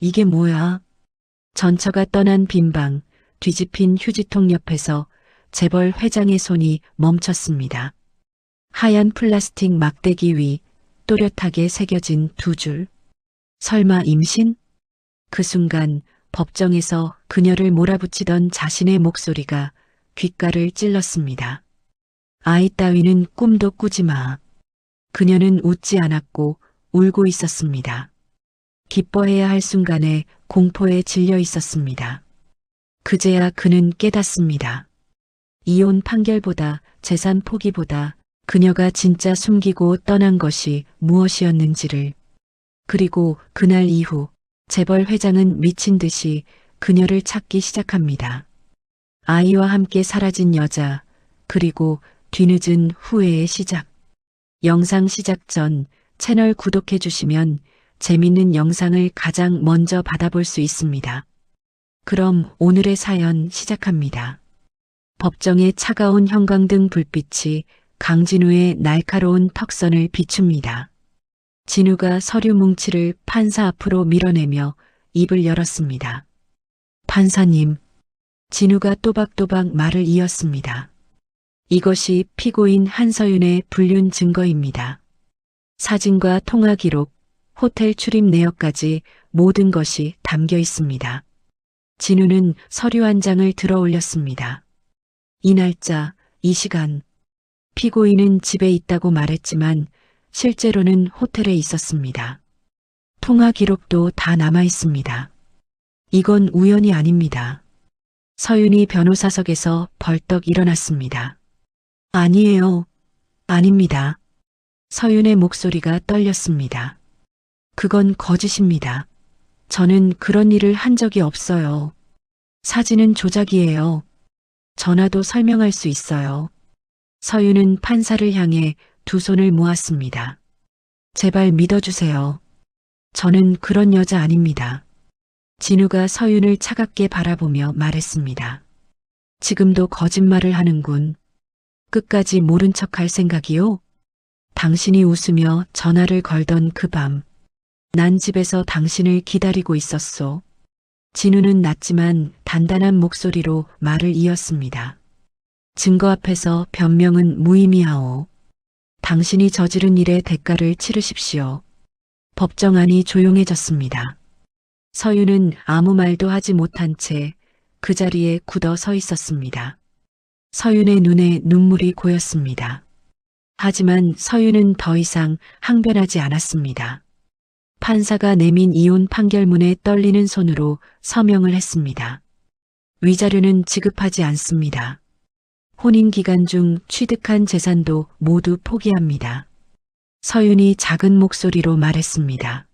이게 뭐야? 전처가 떠난 빈방, 뒤집힌 휴지통 옆에서 재벌 회장의 손이 멈췄습니다. 하얀 플라스틱 막대기 위 또렷하게 새겨진 두 줄. 설마 임신? 그 순간 법정에서 그녀를 몰아붙이던 자신의 목소리가 귓가를 찔렀습니다. 아이 따위는 꿈도 꾸지 마. 그녀는 웃지 않았고 울고 있었습니다. 기뻐해야 할 순간에 공포에 질려 있었습니다. 그제야 그는 깨닫습니다. 이혼 판결보다 재산 포기보다 그녀가 진짜 숨기고 떠난 것이 무엇이었는지를. 그리고 그날 이후 재벌 회장은 미친 듯이 그녀를 찾기 시작합니다. 아이와 함께 사라진 여자, 그리고 뒤늦은 후회의 시작. 영상 시작 전 채널 구독해 주시면 재밌는 영상을 가장 먼저 받아볼 수 있습니다. 그럼 오늘의 사연 시작합니다. 법정의 차가운 형광등 불빛이 강진우의 날카로운 턱선을 비춥니다. 진우가 서류 뭉치를 판사 앞으로 밀어내며 입을 열었습니다. 판사님, 진우가 또박또박 말을 이었습니다. 이것이 피고인 한서윤의 불륜 증거입니다. 사진과 통화 기록, 호텔 출입 내역까지 모든 것이 담겨 있습니다. 진우는 서류 한 장을 들어 올렸습니다. 이 날짜, 이 시간. 피고인은 집에 있다고 말했지만 실제로는 호텔에 있었습니다. 통화 기록도 다 남아 있습니다. 이건 우연이 아닙니다. 서윤이 변호사석에서 벌떡 일어났습니다. 아니에요. 아닙니다. 서윤의 목소리가 떨렸습니다. 그건 거짓입니다. 저는 그런 일을 한 적이 없어요. 사진은 조작이에요. 전화도 설명할 수 있어요. 서윤은 판사를 향해 두 손을 모았습니다. 제발 믿어주세요. 저는 그런 여자 아닙니다. 진우가 서윤을 차갑게 바라보며 말했습니다. 지금도 거짓말을 하는군. 끝까지 모른 척할 생각이요? 당신이 웃으며 전화를 걸던 그 밤, 난 집에서 당신을 기다리고 있었소. 진우는 낮지만 단단한 목소리로 말을 이었습니다. 증거 앞에서 변명은 무의미하오. 당신이 저지른 일의 대가를 치르십시오. 법정 안이 조용해졌습니다. 서윤은 아무 말도 하지 못한 채 그 자리에 굳어 서 있었습니다. 서윤의 눈에 눈물이 고였습니다. 하지만 서윤은 더 이상 항변하지 않았습니다. 판사가 내민 이혼 판결문에 떨리는 손으로 서명을 했습니다. 위자료는 지급하지 않습니다. 혼인 기간 중 취득한 재산도 모두 포기합니다. 서윤이 작은 목소리로 말했습니다.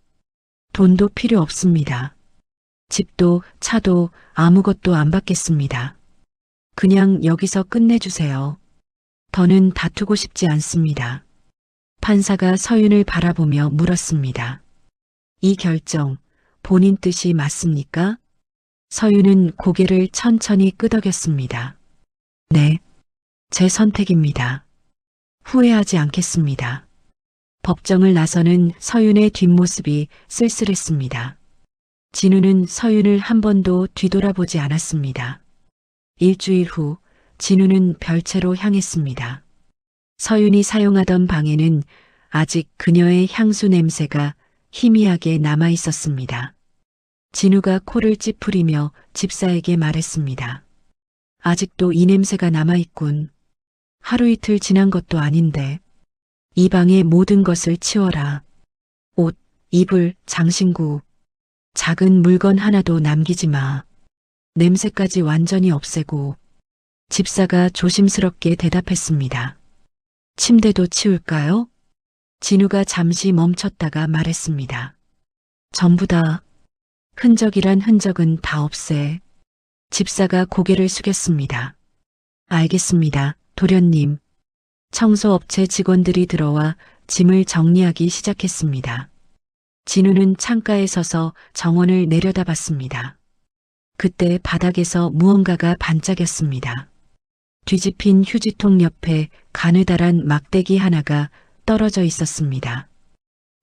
돈도 필요 없습니다. 집도 차도 아무것도 안 받겠습니다. 그냥 여기서 끝내주세요. 더는 다투고 싶지 않습니다. 판사가 서윤을 바라보며 물었습니다. 이 결정, 본인 뜻이 맞습니까? 서윤은 고개를 천천히 끄덕였습니다. 네, 제 선택입니다. 후회하지 않겠습니다. 법정을 나서는 서윤의 뒷모습이 쓸쓸했습니다. 진우는 서윤을 한 번도 뒤돌아보지 않았습니다. 일주일 후 진우는 별채로 향했습니다. 서윤이 사용하던 방에는 아직 그녀의 향수 냄새가 희미하게 남아 있었습니다. 진우가 코를 찌푸리며 집사에게 말했습니다. 아직도 이 냄새가 남아있군. 하루 이틀 지난 것도 아닌데. 이 방의 모든 것을 치워라. 옷, 이불, 장신구. 작은 물건 하나도 남기지 마. 냄새까지 완전히 없애고. 집사가 조심스럽게 대답했습니다. 침대도 치울까요? 진우가 잠시 멈췄다가 말했습니다. 전부 다. 흔적이란 흔적은 다 없애. 집사가 고개를 숙였습니다. 알겠습니다, 도련님. 청소업체 직원들이 들어와 짐을 정리하기 시작했습니다. 진우는 창가에 서서 정원을 내려다봤습니다. 그때 바닥에서 무언가가 반짝였습니다. 뒤집힌 휴지통 옆에 가느다란 막대기 하나가 떨어져 있었습니다.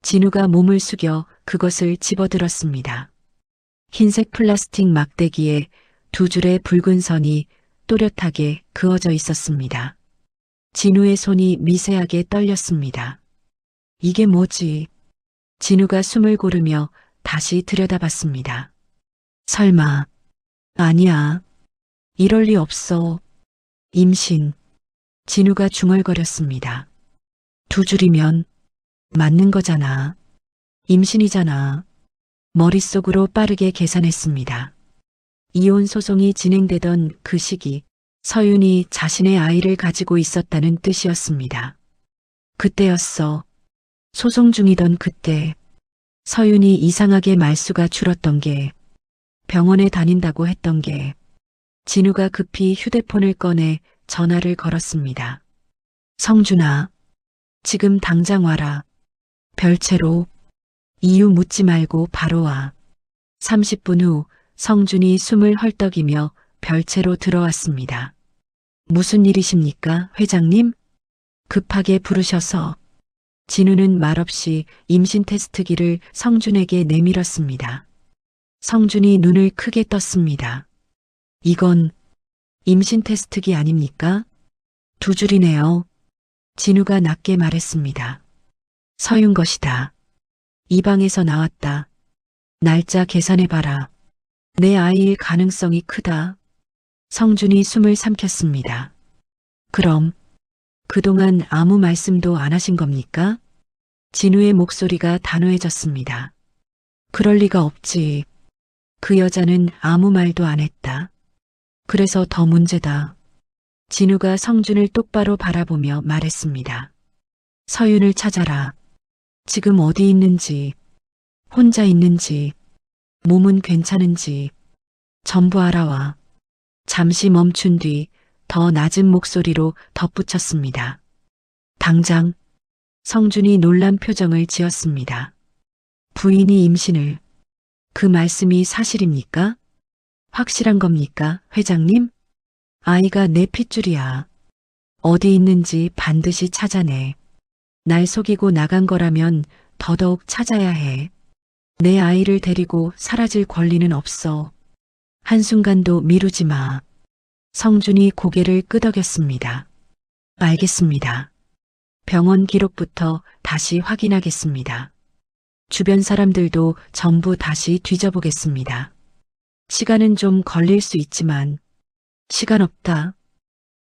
진우가 몸을 숙여 그것을 집어들었습니다. 흰색 플라스틱 막대기에 두 줄의 붉은 선이 또렷하게 그어져 있었습니다. 진우의 손이 미세하게 떨렸습니다. 이게 뭐지? 진우가 숨을 고르며 다시 들여다봤습니다. 설마, 아니야. 이럴 리 없어. 임신. 진우가 중얼거렸습니다. 두 줄이면 맞는 거잖아. 임신이잖아. 머릿속으로 빠르게 계산했습니다. 이혼 소송이 진행되던 그 시기, 서윤이 자신의 아이를 가지고 있었다는 뜻이었습니다. 그때였어. 소송 중이던 그때, 서윤이 이상하게 말수가 줄었던 게, 병원에 다닌다고 했던 게, 진우가 급히 휴대폰을 꺼내 전화를 걸었습니다. 성준아, 지금 당장 와라. 별채로. 이유 묻지 말고 바로 와. 30분 후 성준이 숨을 헐떡이며 별채로 들어왔습니다. 무슨 일이십니까, 회장님? 급하게 부르셔서. 진우는 말없이 임신 테스트기를 성준에게 내밀었습니다. 성준이 눈을 크게 떴습니다. 이건 임신 테스트기 아닙니까? 두 줄이네요. 진우가 낮게 말했습니다. 서윤 것이다. 이 방에서 나왔다. 날짜 계산해봐라. 내 아이일 가능성이 크다. 성준이 숨을 삼켰습니다. 그럼 그동안 아무 말씀도 안 하신 겁니까? 진우의 목소리가 단호해졌습니다. 그럴 리가 없지. 그 여자는 아무 말도 안 했다. 그래서 더 문제다. 진우가 성준을 똑바로 바라보며 말했습니다. 서윤을 찾아라. 지금 어디 있는지, 혼자 있는지, 몸은 괜찮은지 전부 알아와. 잠시 멈춘 뒤 더 낮은 목소리로 덧붙였습니다. 당장. 성준이 놀란 표정을 지었습니다. 부인이 임신을. 그 말씀이 사실입니까? 확실한 겁니까, 회장님? 아이가 내 핏줄이야. 어디 있는지 반드시 찾아내. 날 속이고 나간 거라면 더더욱 찾아야 해. 내 아이를 데리고 사라질 권리는 없어. 한순간도 미루지 마. 성준이 고개를 끄덕였습니다. 알겠습니다. 병원 기록부터 다시 확인하겠습니다. 주변 사람들도 전부 다시 뒤져보겠습니다. 시간은 좀 걸릴 수 있지만 시간 없다.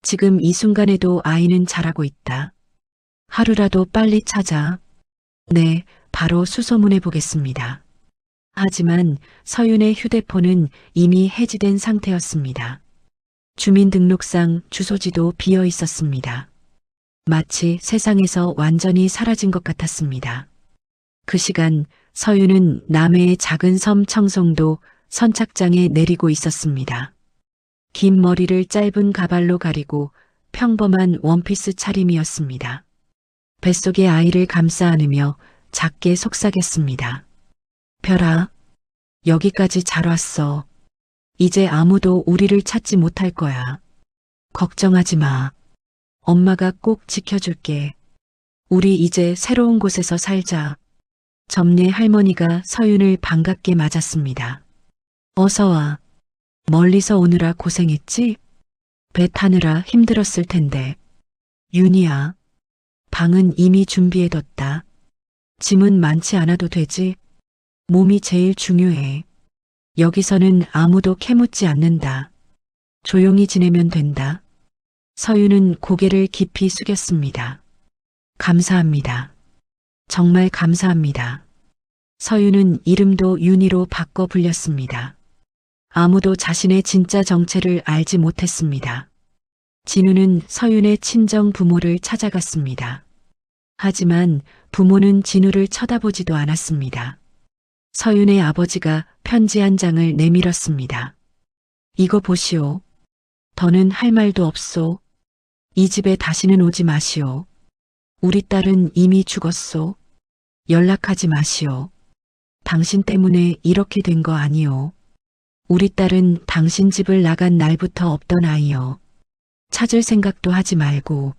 지금 이 순간에도 아이는 자라고 있다. 하루라도 빨리 찾아. 네, 바로 수소문해 보겠습니다. 하지만 서윤의 휴대폰은 이미 해지된 상태였습니다. 주민등록상 주소지도 비어 있었습니다. 마치 세상에서 완전히 사라진 것 같았습니다. 그 시간 서윤은 남해의 작은 섬 청송도 선착장에 내리고 있었습니다. 긴 머리를 짧은 가발로 가리고 평범한 원피스 차림이었습니다. 뱃속에 아이를 감싸 안으며 작게 속삭였습니다. 별아, 여기까지 잘 왔어. 이제 아무도 우리를 찾지 못할 거야. 걱정하지 마. 엄마가 꼭 지켜줄게. 우리 이제 새로운 곳에서 살자. 점례 할머니가 서윤을 반갑게 맞았습니다. 어서 와. 멀리서 오느라 고생했지? 배 타느라 힘들었을 텐데. 윤희야, 방은 이미 준비해뒀다. 짐은 많지 않아도 되지? 몸이 제일 중요해. 여기서는 아무도 캐묻지 않는다. 조용히 지내면 된다. 서윤은 고개를 깊이 숙였습니다. 감사합니다. 정말 감사합니다. 서윤은 이름도 윤희로 바꿔 불렸습니다. 아무도 자신의 진짜 정체를 알지 못했습니다. 진우는 서윤의 친정 부모를 찾아갔습니다. 하지만 부모는 진우를 쳐다보지도 않았습니다. 서윤의 아버지가 편지 한 장을 내밀었습니다. 이거 보시오. 더는 할 말도 없소. 이 집에 다시는 오지 마시오. 우리 딸은 이미 죽었소. 연락하지 마시오. 당신 때문에 이렇게 된 거 아니오. 우리 딸은 당신 집을 나간 날부터 없던 아이요. 찾을 생각도 하지 말고.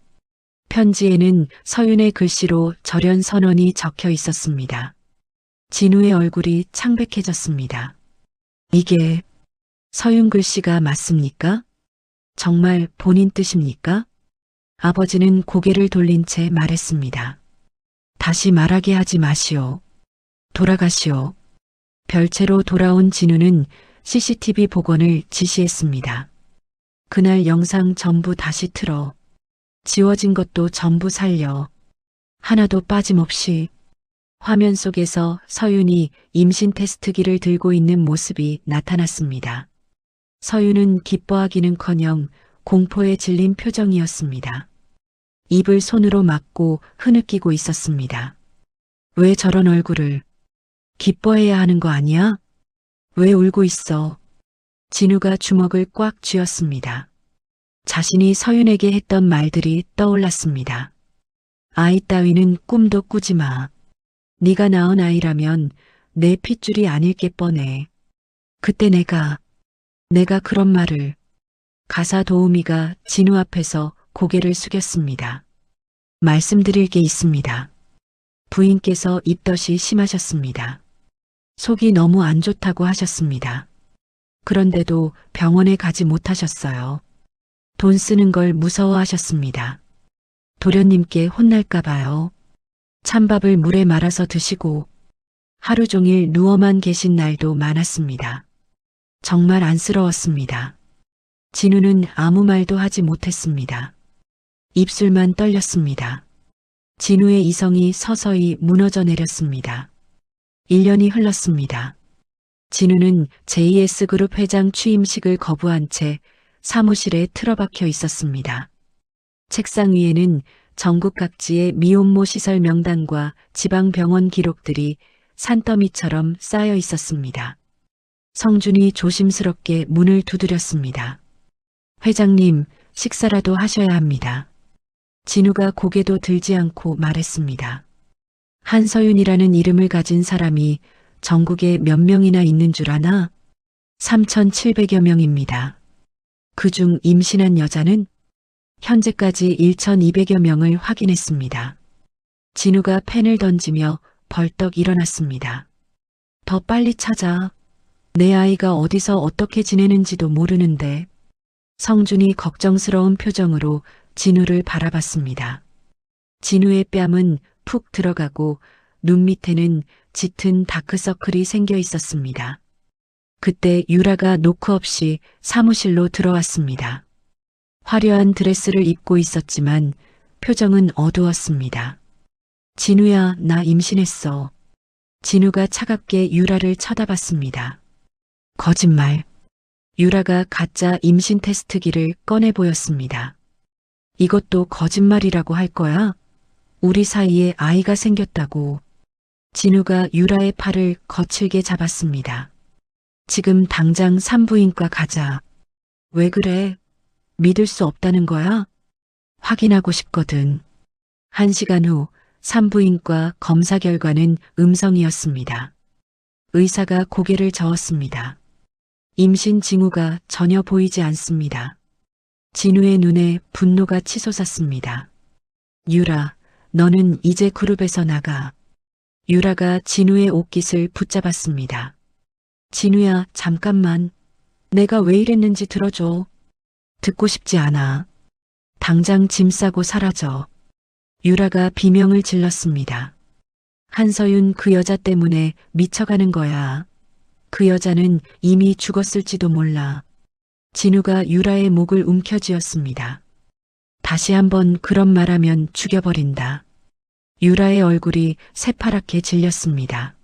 편지에는 서윤의 글씨로 절연 선언이 적혀 있었습니다. 진우의 얼굴이 창백해졌습니다. 이게 서윤 글씨가 맞습니까? 정말 본인 뜻입니까? 아버지는 고개를 돌린 채 말했습니다. 다시 말하게 하지 마시오. 돌아가시오. 별채로 돌아온 진우는 CCTV 복원을 지시했습니다. 그날 영상 전부 다시 틀어. 지워진 것도 전부 살려. 하나도 빠짐없이. 화면 속에서 서윤이 임신 테스트기를 들고 있는 모습이 나타났습니다. 서윤은 기뻐하기는커녕 공포에 질린 표정이었습니다. 입을 손으로 막고 흐느끼고 있었습니다. 왜 저런 얼굴을? 기뻐해야 하는 거 아니야? 왜 울고 있어? 진우가 주먹을 꽉 쥐었습니다. 자신이 서윤에게 했던 말들이 떠올랐습니다. 아이 따위는 꿈도 꾸지 마. 네가 낳은 아이라면 내 핏줄이 아닐 게 뻔해. 그때 내가 그런 말을. 가사 도우미가 진우 앞에서 고개를 숙였습니다. 말씀드릴 게 있습니다. 부인께서 입덧이 심하셨습니다. 속이 너무 안 좋다고 하셨습니다. 그런데도 병원에 가지 못하셨어요. 돈 쓰는 걸 무서워하셨습니다. 도련님께 혼날까 봐요. 찬밥을 물에 말아서 드시고 하루 종일 누워만 계신 날도 많았습니다. 정말 안쓰러웠습니다. 진우는 아무 말도 하지 못했습니다. 입술만 떨렸습니다. 진우의 이성이 서서히 무너져 내렸습니다. 1년이 흘렀습니다. 진우는 JS그룹 회장 취임식을 거부한 채 사무실에 틀어박혀 있었습니다. 책상 위에는 전국 각지의 미혼모 시설 명단과 지방병원 기록들이 산더미처럼 쌓여 있었습니다. 성준이 조심스럽게 문을 두드렸습니다. 회장님, 식사라도 하셔야 합니다. 진우가 고개도 들지 않고 말했습니다. 한서윤이라는 이름을 가진 사람이 전국에 몇 명이나 있는 줄 아나? 3,700여 명입니다. 그중 임신한 여자는 현재까지 1,200여 명을 확인했습니다. 진우가 펜을 던지며 벌떡 일어났습니다. 더 빨리 찾아. 내 아이가 어디서 어떻게 지내는지도 모르는데. 성준이 걱정스러운 표정으로 진우를 바라봤습니다. 진우의 뺨은 푹 들어가고 눈 밑에는 짙은 다크서클이 생겨 있었습니다. 그때 유라가 노크 없이 사무실로 들어왔습니다. 화려한 드레스를 입고 있었지만 표정은 어두웠습니다. 진우야, 나 임신했어. 진우가 차갑게 유라를 쳐다봤습니다. 거짓말. 유라가 가짜 임신 테스트기를 꺼내 보였습니다. 이것도 거짓말이라고 할 거야? 우리 사이에 아이가 생겼다고. 진우가 유라의 팔을 거칠게 잡았습니다. 지금 당장 산부인과 가자. 왜 그래? 믿을 수 없다는 거야? 확인하고 싶거든. 1시간 후 산부인과 검사 결과는 음성이었습니다. 의사가 고개를 저었습니다. 임신 징후가 전혀 보이지 않습니다. 진우의 눈에 분노가 치솟았습니다. 유라, 너는 이제 그룹에서 나가. 유라가 진우의 옷깃을 붙잡았습니다. 진우야, 잠깐만. 내가 왜 이랬는지 들어줘. 듣고 싶지 않아. 당장 짐 싸고 사라져. 유라가 비명을 질렀습니다. 한서윤 그 여자 때문에 미쳐가는 거야. 그 여자는 이미 죽었을지도 몰라. 진우가 유라의 목을 움켜쥐었습니다. 다시 한번 그런 말하면 죽여버린다. 유라의 얼굴이 새파랗게 질렸습니다.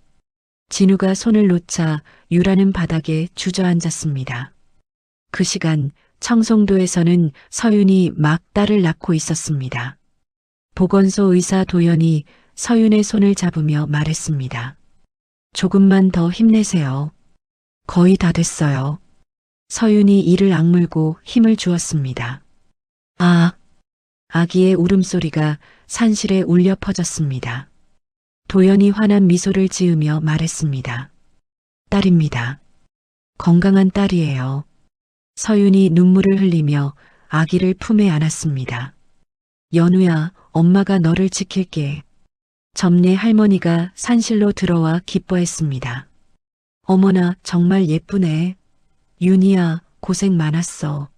진우가 손을 놓자 유라는 바닥에 주저앉았습니다. 그 시간 청송도에서는 서윤이 막 딸을 낳고 있었습니다. 보건소 의사 도연이 서윤의 손을 잡으며 말했습니다. 조금만 더 힘내세요. 거의 다 됐어요. 서윤이 이를 악물고 힘을 주었습니다. 아, 아기의 울음소리가 산실에 울려 퍼졌습니다. 도연이 환한 미소를 지으며 말했습니다. 딸입니다. 건강한 딸이에요. 서윤이 눈물을 흘리며 아기를 품에 안았습니다. 연우야, 엄마가 너를 지킬게. 점례 할머니가 산실로 들어와 기뻐했습니다. 어머나, 정말 예쁘네. 윤희야, 고생 많았어.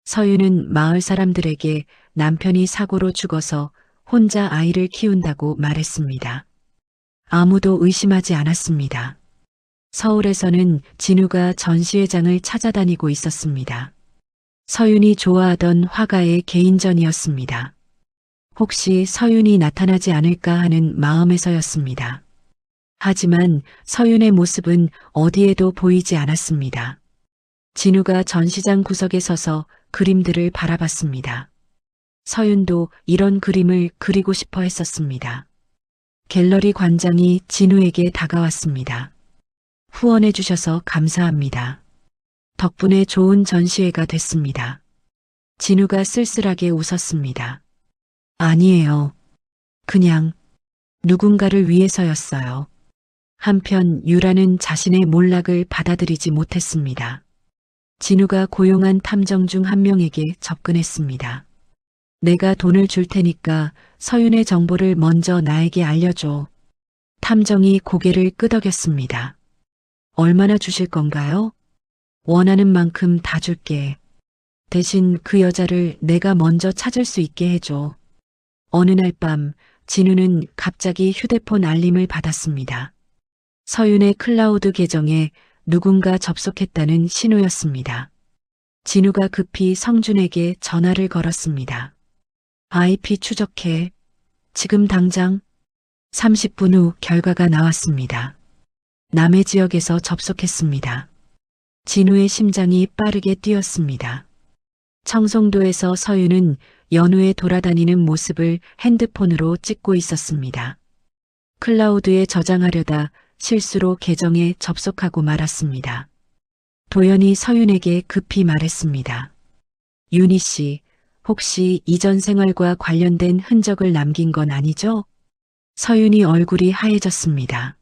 서윤은 마을 사람들에게 남편이 사고로 죽어서 혼자 아이를 키운다고 말했습니다. 아무도 의심하지 않았습니다. 서울에서는 진우가 전시회장을 찾아다니고 있었습니다. 서윤이 좋아하던 화가의 개인전이었습니다. 혹시 서윤이 나타나지 않을까 하는 마음에서였습니다. 하지만 서윤의 모습은 어디에도 보이지 않았습니다. 진우가 전시장 구석에 서서 그림들을 바라봤습니다. 서윤도 이런 그림을 그리고 싶어 했었습니다. 갤러리 관장이 진우에게 다가왔습니다. 후원해 주셔서 감사합니다. 덕분에 좋은 전시회가 됐습니다. 진우가 쓸쓸하게 웃었습니다. 아니에요. 그냥 누군가를 위해서였어요. 한편 유라는 자신의 몰락을 받아들이지 못했습니다. 진우가 고용한 탐정 중 한 명에게 접근했습니다. 내가 돈을 줄 테니까 서윤의 정보를 먼저 나에게 알려줘. 탐정이 고개를 끄덕였습니다. 얼마나 주실 건가요? 원하는 만큼 다 줄게. 대신 그 여자를 내가 먼저 찾을 수 있게 해줘. 어느 날 밤 진우는 갑자기 휴대폰 알림을 받았습니다. 서윤의 클라우드 계정에 누군가 접속했다는 신호였습니다. 진우가 급히 성준에게 전화를 걸었습니다. IP 추적해. 지금 당장. 30분 후 결과가 나왔습니다. 남해 지역에서 접속했습니다. 진우의 심장이 빠르게 뛰었습니다. 청송도에서 서윤은 연우에 돌아다니는 모습을 핸드폰으로 찍고 있었습니다. 클라우드에 저장하려다 실수로 계정에 접속하고 말았습니다. 도연이 서윤에게 급히 말했습니다. 윤희 씨, 혹시 이전 생활과 관련된 흔적을 남긴 건 아니죠? 서윤이 얼굴이 하얘졌습니다.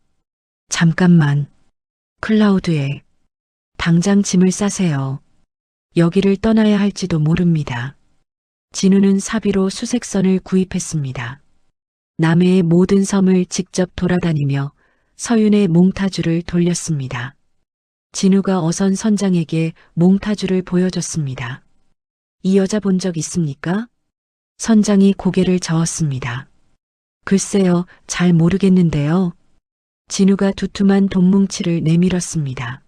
잠깐만. 클라우드에. 당장 짐을 싸세요. 여기를 떠나야 할지도 모릅니다. 진우는 사비로 수색선을 구입했습니다. 남해의 모든 섬을 직접 돌아다니며 서윤의 몽타주를 돌렸습니다. 진우가 어선 선장에게 몽타주를 보여줬습니다. 이 여자 본 적 있습니까? 선장이 고개를 저었습니다. 글쎄요, 잘 모르겠는데요. 진우가 두툼한 돈뭉치를 내밀었습니다.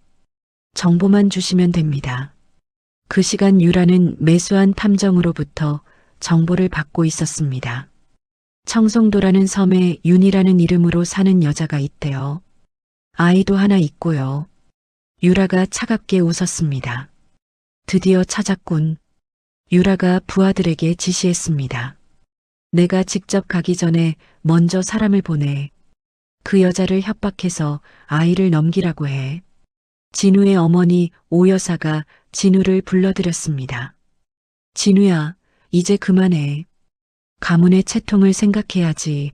정보만 주시면 됩니다. 그 시간 유라는 매수한 탐정으로부터 정보를 받고 있었습니다. 청송도라는 섬에 윤이라는 이름으로 사는 여자가 있대요. 아이도 하나 있고요. 유라가 차갑게 웃었습니다. 드디어 찾았군. 유라가 부하들에게 지시했습니다. 내가 직접 가기 전에 먼저 사람을 보내. 그 여자를 협박해서 아이를 넘기라고 해. 진우의 어머니 오 여사가 진우를 불러들였습니다. 진우야, 이제 그만해. 가문의 채통을 생각해야지.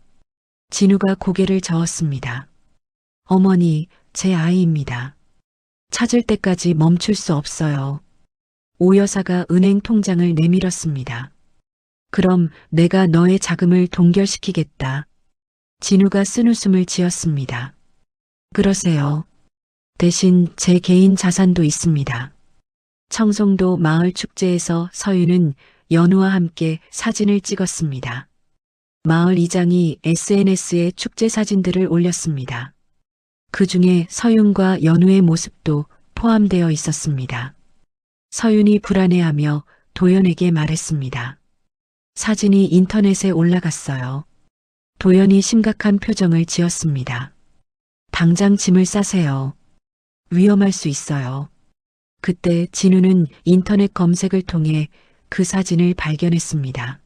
진우가 고개를 저었습니다. 어머니, 제 아이입니다. 찾을 때까지 멈출 수 없어요. 오 여사가 은행 통장을 내밀었습니다. 그럼 내가 너의 자금을 동결시키겠다. 진우가 쓴웃음을 지었습니다. 그러세요. 대신 제 개인 자산도 있습니다. 청송도 마을 축제에서 서윤은 연우와 함께 사진을 찍었습니다. 마을 이장이 SNS에 축제 사진들을 올렸습니다. 그 중에 서윤과 연우의 모습도 포함되어 있었습니다. 서윤이 불안해하며 도연에게 말했습니다. 사진이 인터넷에 올라갔어요. 도연이 심각한 표정을 지었습니다. 당장 짐을 싸세요. 위험할 수 있어요. 그때 진우는 인터넷 검색을 통해 그 사진을 발견했습니다.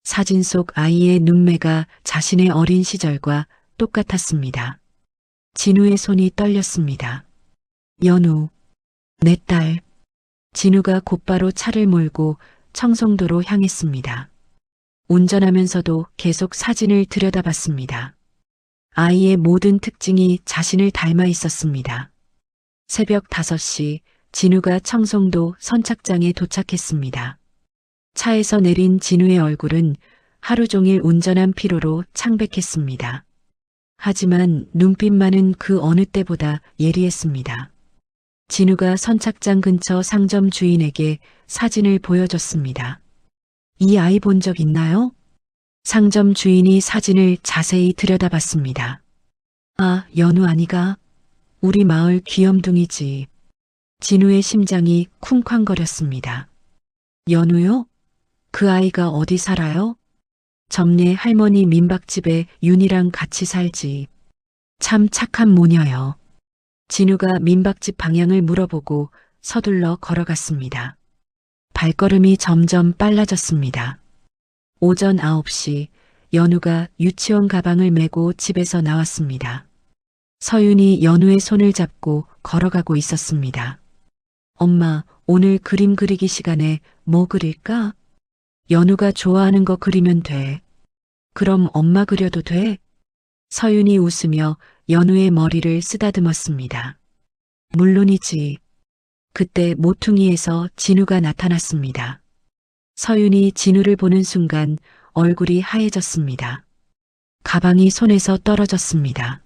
사진 속 아이의 눈매가 자신의 어린 시절과 똑같았습니다. 진우의 손이 떨렸습니다. 연우, 내 딸. 진우가 곧바로 차를 몰고 청송도로 향했습니다. 운전하면서도 계속 사진을 들여다봤습니다. 아이의 모든 특징이 자신을 닮아 있었습니다. 새벽 5시 진우가 청송도 선착장에 도착했습니다. 차에서 내린 진우의 얼굴은 하루 종일 운전한 피로로 창백했습니다. 하지만 눈빛만은 그 어느 때보다 예리했습니다. 진우가 선착장 근처 상점 주인에게 사진을 보여줬습니다. 이 아이 본 적 있나요? 상점 주인이 사진을 자세히 들여다봤습니다. 아, 연우 아니가? 우리 마을 귀염둥이지. 진우의 심장이 쿵쾅거렸습니다. 연우요? 그 아이가 어디 살아요? 점례 할머니 민박집에 윤이랑 같이 살지. 참 착한 모녀요. 진우가 민박집 방향을 물어보고 서둘러 걸어갔습니다. 발걸음이 점점 빨라졌습니다. 오전 9시 연우가 유치원 가방을 메고 집에서 나왔습니다. 서윤이 연우의 손을 잡고 걸어가고 있었습니다. 엄마, 오늘 그림 그리기 시간에 뭐 그릴까? 연우가 좋아하는 거 그리면 돼. 그럼 엄마 그려도 돼? 서윤이 웃으며 연우의 머리를 쓰다듬었습니다. 물론이지. 그때 모퉁이에서 진우가 나타났습니다. 서윤이 진우를 보는 순간 얼굴이 하얘졌습니다. 가방이 손에서 떨어졌습니다.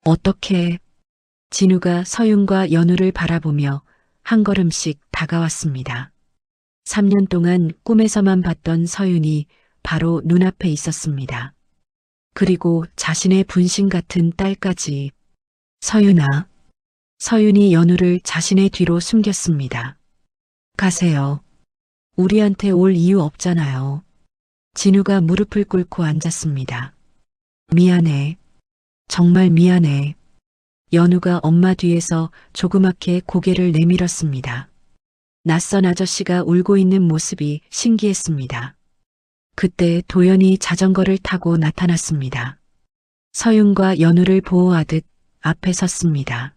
어떻게? 진우가 서윤과 연우를 바라보며 한 걸음씩 다가왔습니다. 3년 동안 꿈에서만 봤던 서윤이 바로 눈앞에 있었습니다. 그리고 자신의 분신 같은 딸까지. 서윤아. 서윤이 연우를 자신의 뒤로 숨겼습니다. 가세요. 우리한테 올 이유 없잖아요. 진우가 무릎을 꿇고 앉았습니다. 미안해. 정말 미안해. 연우가 엄마 뒤에서 조그맣게 고개를 내밀었습니다. 낯선 아저씨가 울고 있는 모습이 신기했습니다. 그때 도연이 자전거를 타고 나타났습니다. 서윤과 연우를 보호하듯 앞에 섰습니다.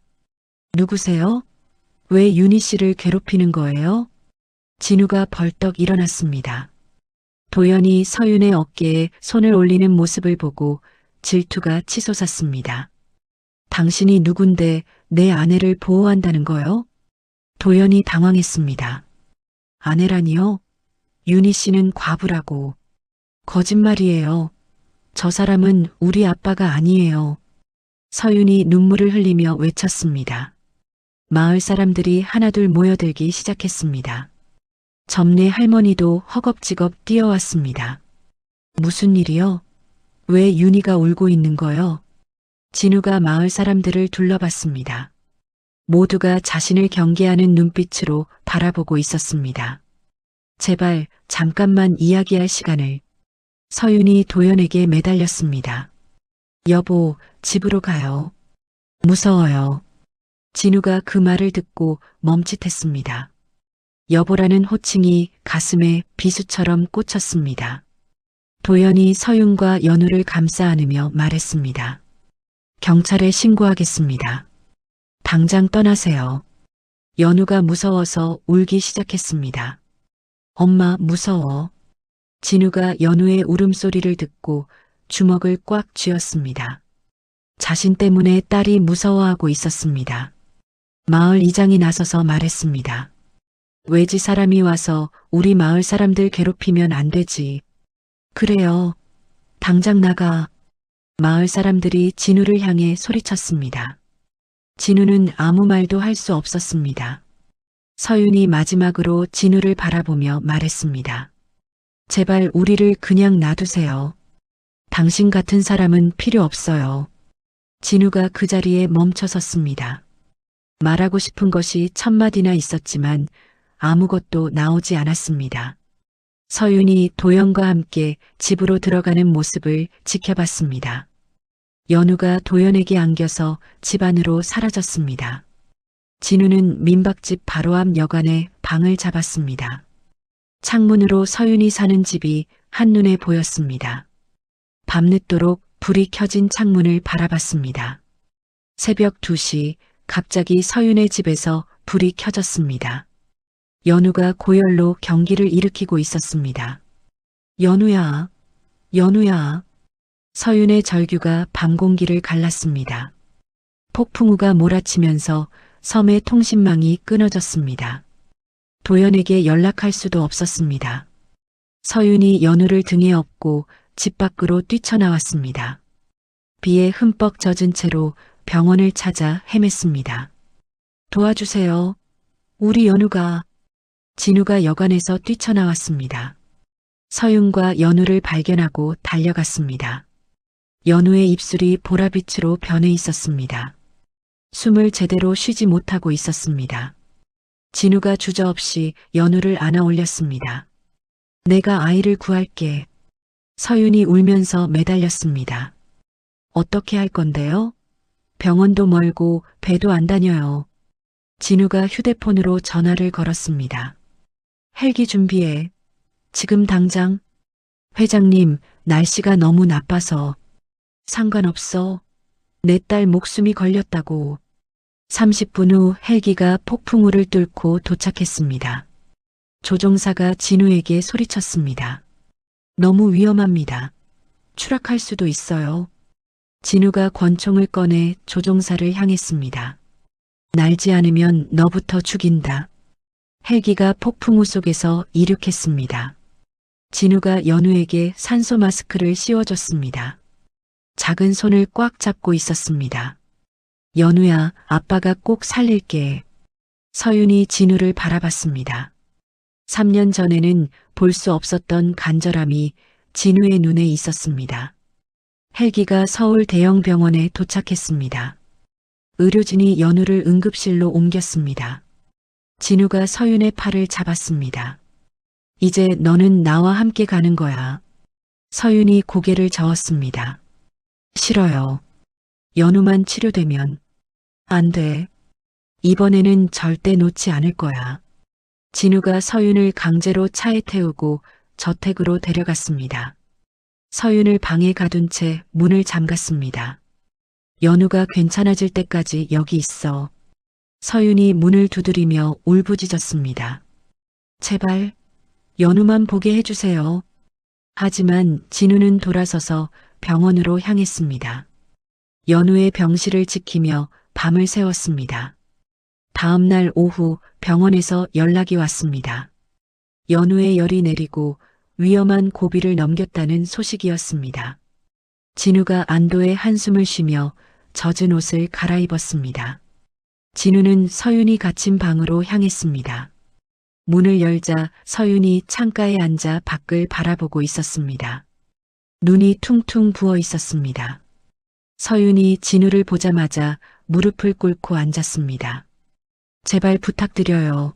누구세요? 왜 윤희 씨를 괴롭히는 거예요? 진우가 벌떡 일어났습니다. 도연이 서윤의 어깨에 손을 올리는 모습을 보고 질투가 치솟았습니다. 당신이 누군데 내 아내를 보호한다는 거요? 도연이 당황했습니다. 아내라니요? 윤희 씨는 과부라고. 거짓말이에요. 저 사람은 우리 아빠가 아니에요. 서윤이 눈물을 흘리며 외쳤습니다. 마을 사람들이 하나둘 모여들기 시작했습니다. 점례 할머니도 허겁지겁 뛰어왔습니다. 무슨 일이요? 왜 윤희가 울고 있는 거요? 진우가 마을 사람들을 둘러봤습니다. 모두가 자신을 경계하는 눈빛으로 바라보고 있었습니다. 제발 잠깐만 이야기할 시간을. 서윤이 도연에게 매달렸습니다. 여보, 집으로 가요. 무서워요. 진우가 그 말을 듣고 멈칫했습니다. 여보라는 호칭이 가슴에 비수처럼 꽂혔습니다. 도연이 서윤과 연우를 감싸 안으며 말했습니다. 경찰에 신고하겠습니다. 당장 떠나세요. 연우가 무서워서 울기 시작했습니다. 엄마, 무서워. 진우가 연우의 울음소리를 듣고 주먹을 꽉 쥐었습니다. 자신 때문에 딸이 무서워하고 있었습니다. 마을 이장이 나서서 말했습니다. 외지 사람이 와서 우리 마을 사람들 괴롭히면 안 되지. 그래요. 당장 나가. 마을 사람들이 진우를 향해 소리쳤습니다. 진우는 아무 말도 할 수 없었습니다. 서윤이 마지막으로 진우를 바라보며 말했습니다. 제발 우리를 그냥 놔두세요. 당신 같은 사람은 필요 없어요. 진우가 그 자리에 멈춰 섰습니다. 말하고 싶은 것이 1000마디나 있었지만 아무것도 나오지 않았습니다. 서윤이 도연과 함께 집으로 들어가는 모습을 지켜봤습니다. 연우가 도연에게 안겨서 집 안으로 사라졌습니다. 진우는 민박집 바로 앞 여관에 방을 잡았습니다. 창문으로 서윤이 사는 집이 한눈에 보였습니다. 밤늦도록 불이 켜진 창문을 바라봤습니다. 새벽 2시 갑자기 서윤의 집에서 불이 켜졌습니다. 연우가 고열로 경기를 일으키고 있었습니다. 연우야, 연우야. 서윤의 절규가 밤 공기를 갈랐습니다. 폭풍우가 몰아치면서 섬의 통신망이 끊어졌습니다. 도연에게 연락할 수도 없었습니다. 서윤이 연우를 등에 업고 집 밖으로 뛰쳐나왔습니다. 비에 흠뻑 젖은 채로 병원을 찾아 헤맸습니다. 도와주세요. 우리 연우가. 진우가 여관에서 뛰쳐나왔습니다. 서윤과 연우를 발견하고 달려갔습니다. 연우의 입술이 보라빛으로 변해 있었습니다. 숨을 제대로 쉬지 못하고 있었습니다. 진우가 주저없이 연우를 안아 올렸습니다. 내가 아이를 구할게. 서윤이 울면서 매달렸습니다. 어떻게 할 건데요? 병원도 멀고 배도 안 다녀요. 진우가 휴대폰으로 전화를 걸었습니다. 헬기 준비해. 지금 당장. 회장님, 날씨가 너무 나빠서. 상관없어. 내 딸 목숨이 걸렸다고. 30분 후 헬기가 폭풍우를 뚫고 도착했습니다. 조종사가 진우에게 소리쳤습니다. 너무 위험합니다. 추락할 수도 있어요. 진우가 권총을 꺼내 조종사를 향했습니다. 날지 않으면 너부터 죽인다. 헬기가 폭풍우 속에서 이륙했습니다. 진우가 연우에게 산소 마스크를 씌워줬습니다. 작은 손을 꽉 잡고 있었습니다. 연우야, 아빠가 꼭 살릴게. 서윤이 진우를 바라봤습니다. 3년 전에는 볼 수 없었던 간절함이 진우의 눈에 있었습니다. 헬기가 서울 대형 병원에 도착했습니다. 의료진이 연우를 응급실로 옮겼습니다. 진우가 서윤의 팔을 잡았습니다. 이제 너는 나와 함께 가는 거야. 서윤이 고개를 저었습니다. 싫어요. 연우만 치료되면. 안 돼. 이번에는 절대 놓지 않을 거야. 진우가 서윤을 강제로 차에 태우고 저택으로 데려갔습니다. 서윤을 방에 가둔 채 문을 잠갔습니다. 연우가 괜찮아질 때까지 여기 있어. 서윤이 문을 두드리며 울부짖었습니다. 제발 연우만 보게 해주세요. 하지만 진우는 돌아서서 병원으로 향했습니다. 연우의 병실을 지키며 밤을 새웠습니다. 다음 날 오후 병원에서 연락이 왔습니다. 연우의 열이 내리고 위험한 고비를 넘겼다는 소식이었습니다. 진우가 안도의 한숨을 쉬며 젖은 옷을 갈아입었습니다. 진우는 서윤이 갇힌 방으로 향했습니다. 문을 열자 서윤이 창가에 앉아 밖을 바라보고 있었습니다. 눈이 퉁퉁 부어 있었습니다. 서윤이 진우를 보자마자 무릎을 꿇고 앉았습니다. 제발 부탁드려요.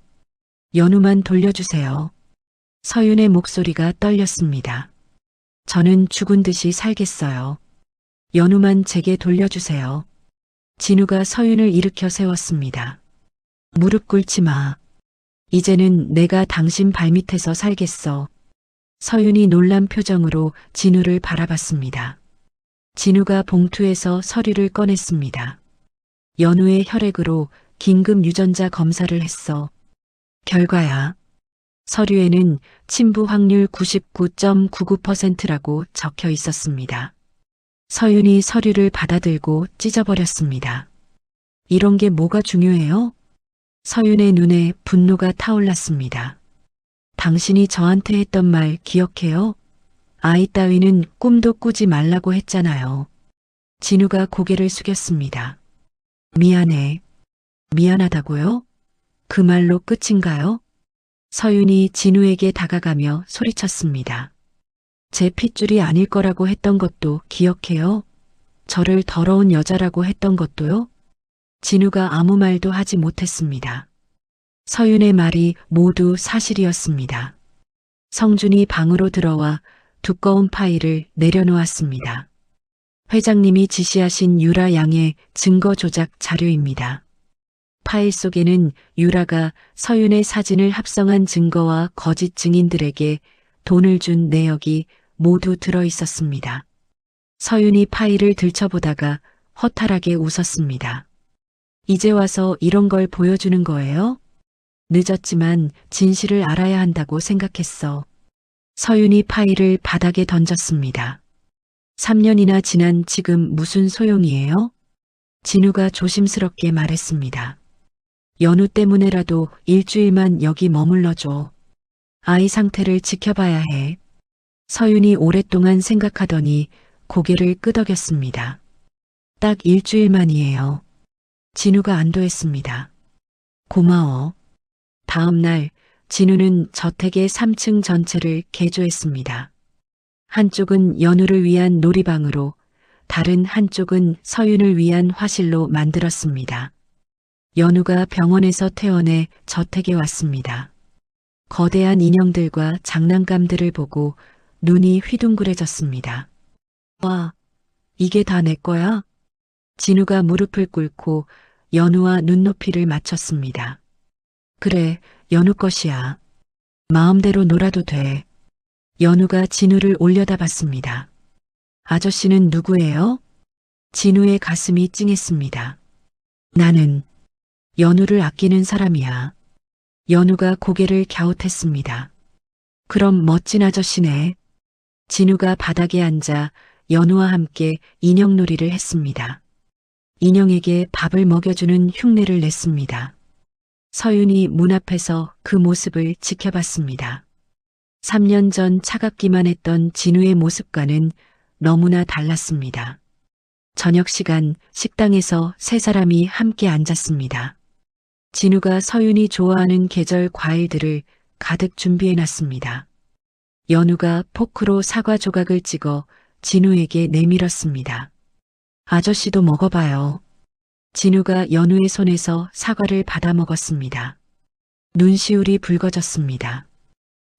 연우만 돌려주세요. 서윤의 목소리가 떨렸습니다. 저는 죽은 듯이 살겠어요. 연우만 제게 돌려주세요. 진우가 서윤을 일으켜 세웠습니다. 무릎 꿇지 마. 이제는 내가 당신 발밑에서 살겠어. 서윤이 놀란 표정으로 진우를 바라봤습니다. 진우가 봉투에서 서류를 꺼냈습니다. 연우의 혈액으로 긴급 유전자 검사를 했어. 결과야. 서류에는 침부 확률 99.99%라고 적혀 있었습니다. 서윤이 서류를 받아들고 찢어버렸습니다. 이런 게 뭐가 중요해요? 서윤의 눈에 분노가 타올랐습니다. 당신이 저한테 했던 말 기억해요? 아이 따위는 꿈도 꾸지 말라고 했잖아요. 진우가 고개를 숙였습니다. 미안해. 미안하다고요? 그 말로 끝인가요? 서윤이 진우에게 다가가며 소리쳤습니다. 제 핏줄이 아닐 거라고 했던 것도 기억해요? 저를 더러운 여자라고 했던 것도요? 진우가 아무 말도 하지 못했습니다. 서윤의 말이 모두 사실이었습니다. 성준이 방으로 들어와 두꺼운 파일을 내려놓았습니다. 회장님이 지시하신 유라 양의 증거 조작 자료입니다. 파일 속에는 유라가 서윤의 사진을 합성한 증거와 거짓 증인들에게 돈을 준 내역이 모두 들어 있었습니다. 서윤이 파일을 들춰보다가 허탈하게 웃었습니다. 이제 와서 이런 걸 보여주는 거예요? 늦었지만 진실을 알아야 한다고 생각했어. 서윤이 파일을 바닥에 던졌습니다. 3년이나 지난 지금 무슨 소용이에요? 진우가 조심스럽게 말했습니다. 연우 때문에라도 일주일만 여기 머물러줘. 아이 상태를 지켜봐야 해. 서윤이 오랫동안 생각하더니 고개를 끄덕였습니다. 딱 일주일만이에요. 진우가 안도했습니다. 고마워. 다음 날 진우는 저택의 3층 전체를 개조했습니다. 한쪽은 연우를 위한 놀이방으로, 다른 한쪽은 서윤을 위한 화실로 만들었습니다. 연우가 병원에서 퇴원해 저택에 왔습니다. 거대한 인형들과 장난감들을 보고 눈이 휘둥그레졌습니다. 와, 이게 다 내 거야? 진우가 무릎을 꿇고 연우와 눈높이를 맞췄습니다. 그래, 연우 것이야. 마음대로 놀아도 돼. 연우가 진우를 올려다봤습니다. 아저씨는 누구예요? 진우의 가슴이 찡했습니다. 나는 연우를 아끼는 사람이야. 연우가 고개를 갸웃했습니다. 그럼 멋진 아저씨네. 진우가 바닥에 앉아 연우와 함께 인형놀이를 했습니다. 인형에게 밥을 먹여주는 흉내를 냈습니다. 서윤이 문 앞에서 그 모습을 지켜봤습니다. 3년 전 차갑기만 했던 진우의 모습과는 너무나 달랐습니다. 저녁 시간 식당에서 세 사람이 함께 앉았습니다. 진우가 서윤이 좋아하는 계절 과일들을 가득 준비해놨습니다. 연우가 포크로 사과 조각을 찍어 진우에게 내밀었습니다. 아저씨도 먹어봐요. 진우가 연우의 손에서 사과를 받아 먹었습니다. 눈시울이 붉어졌습니다.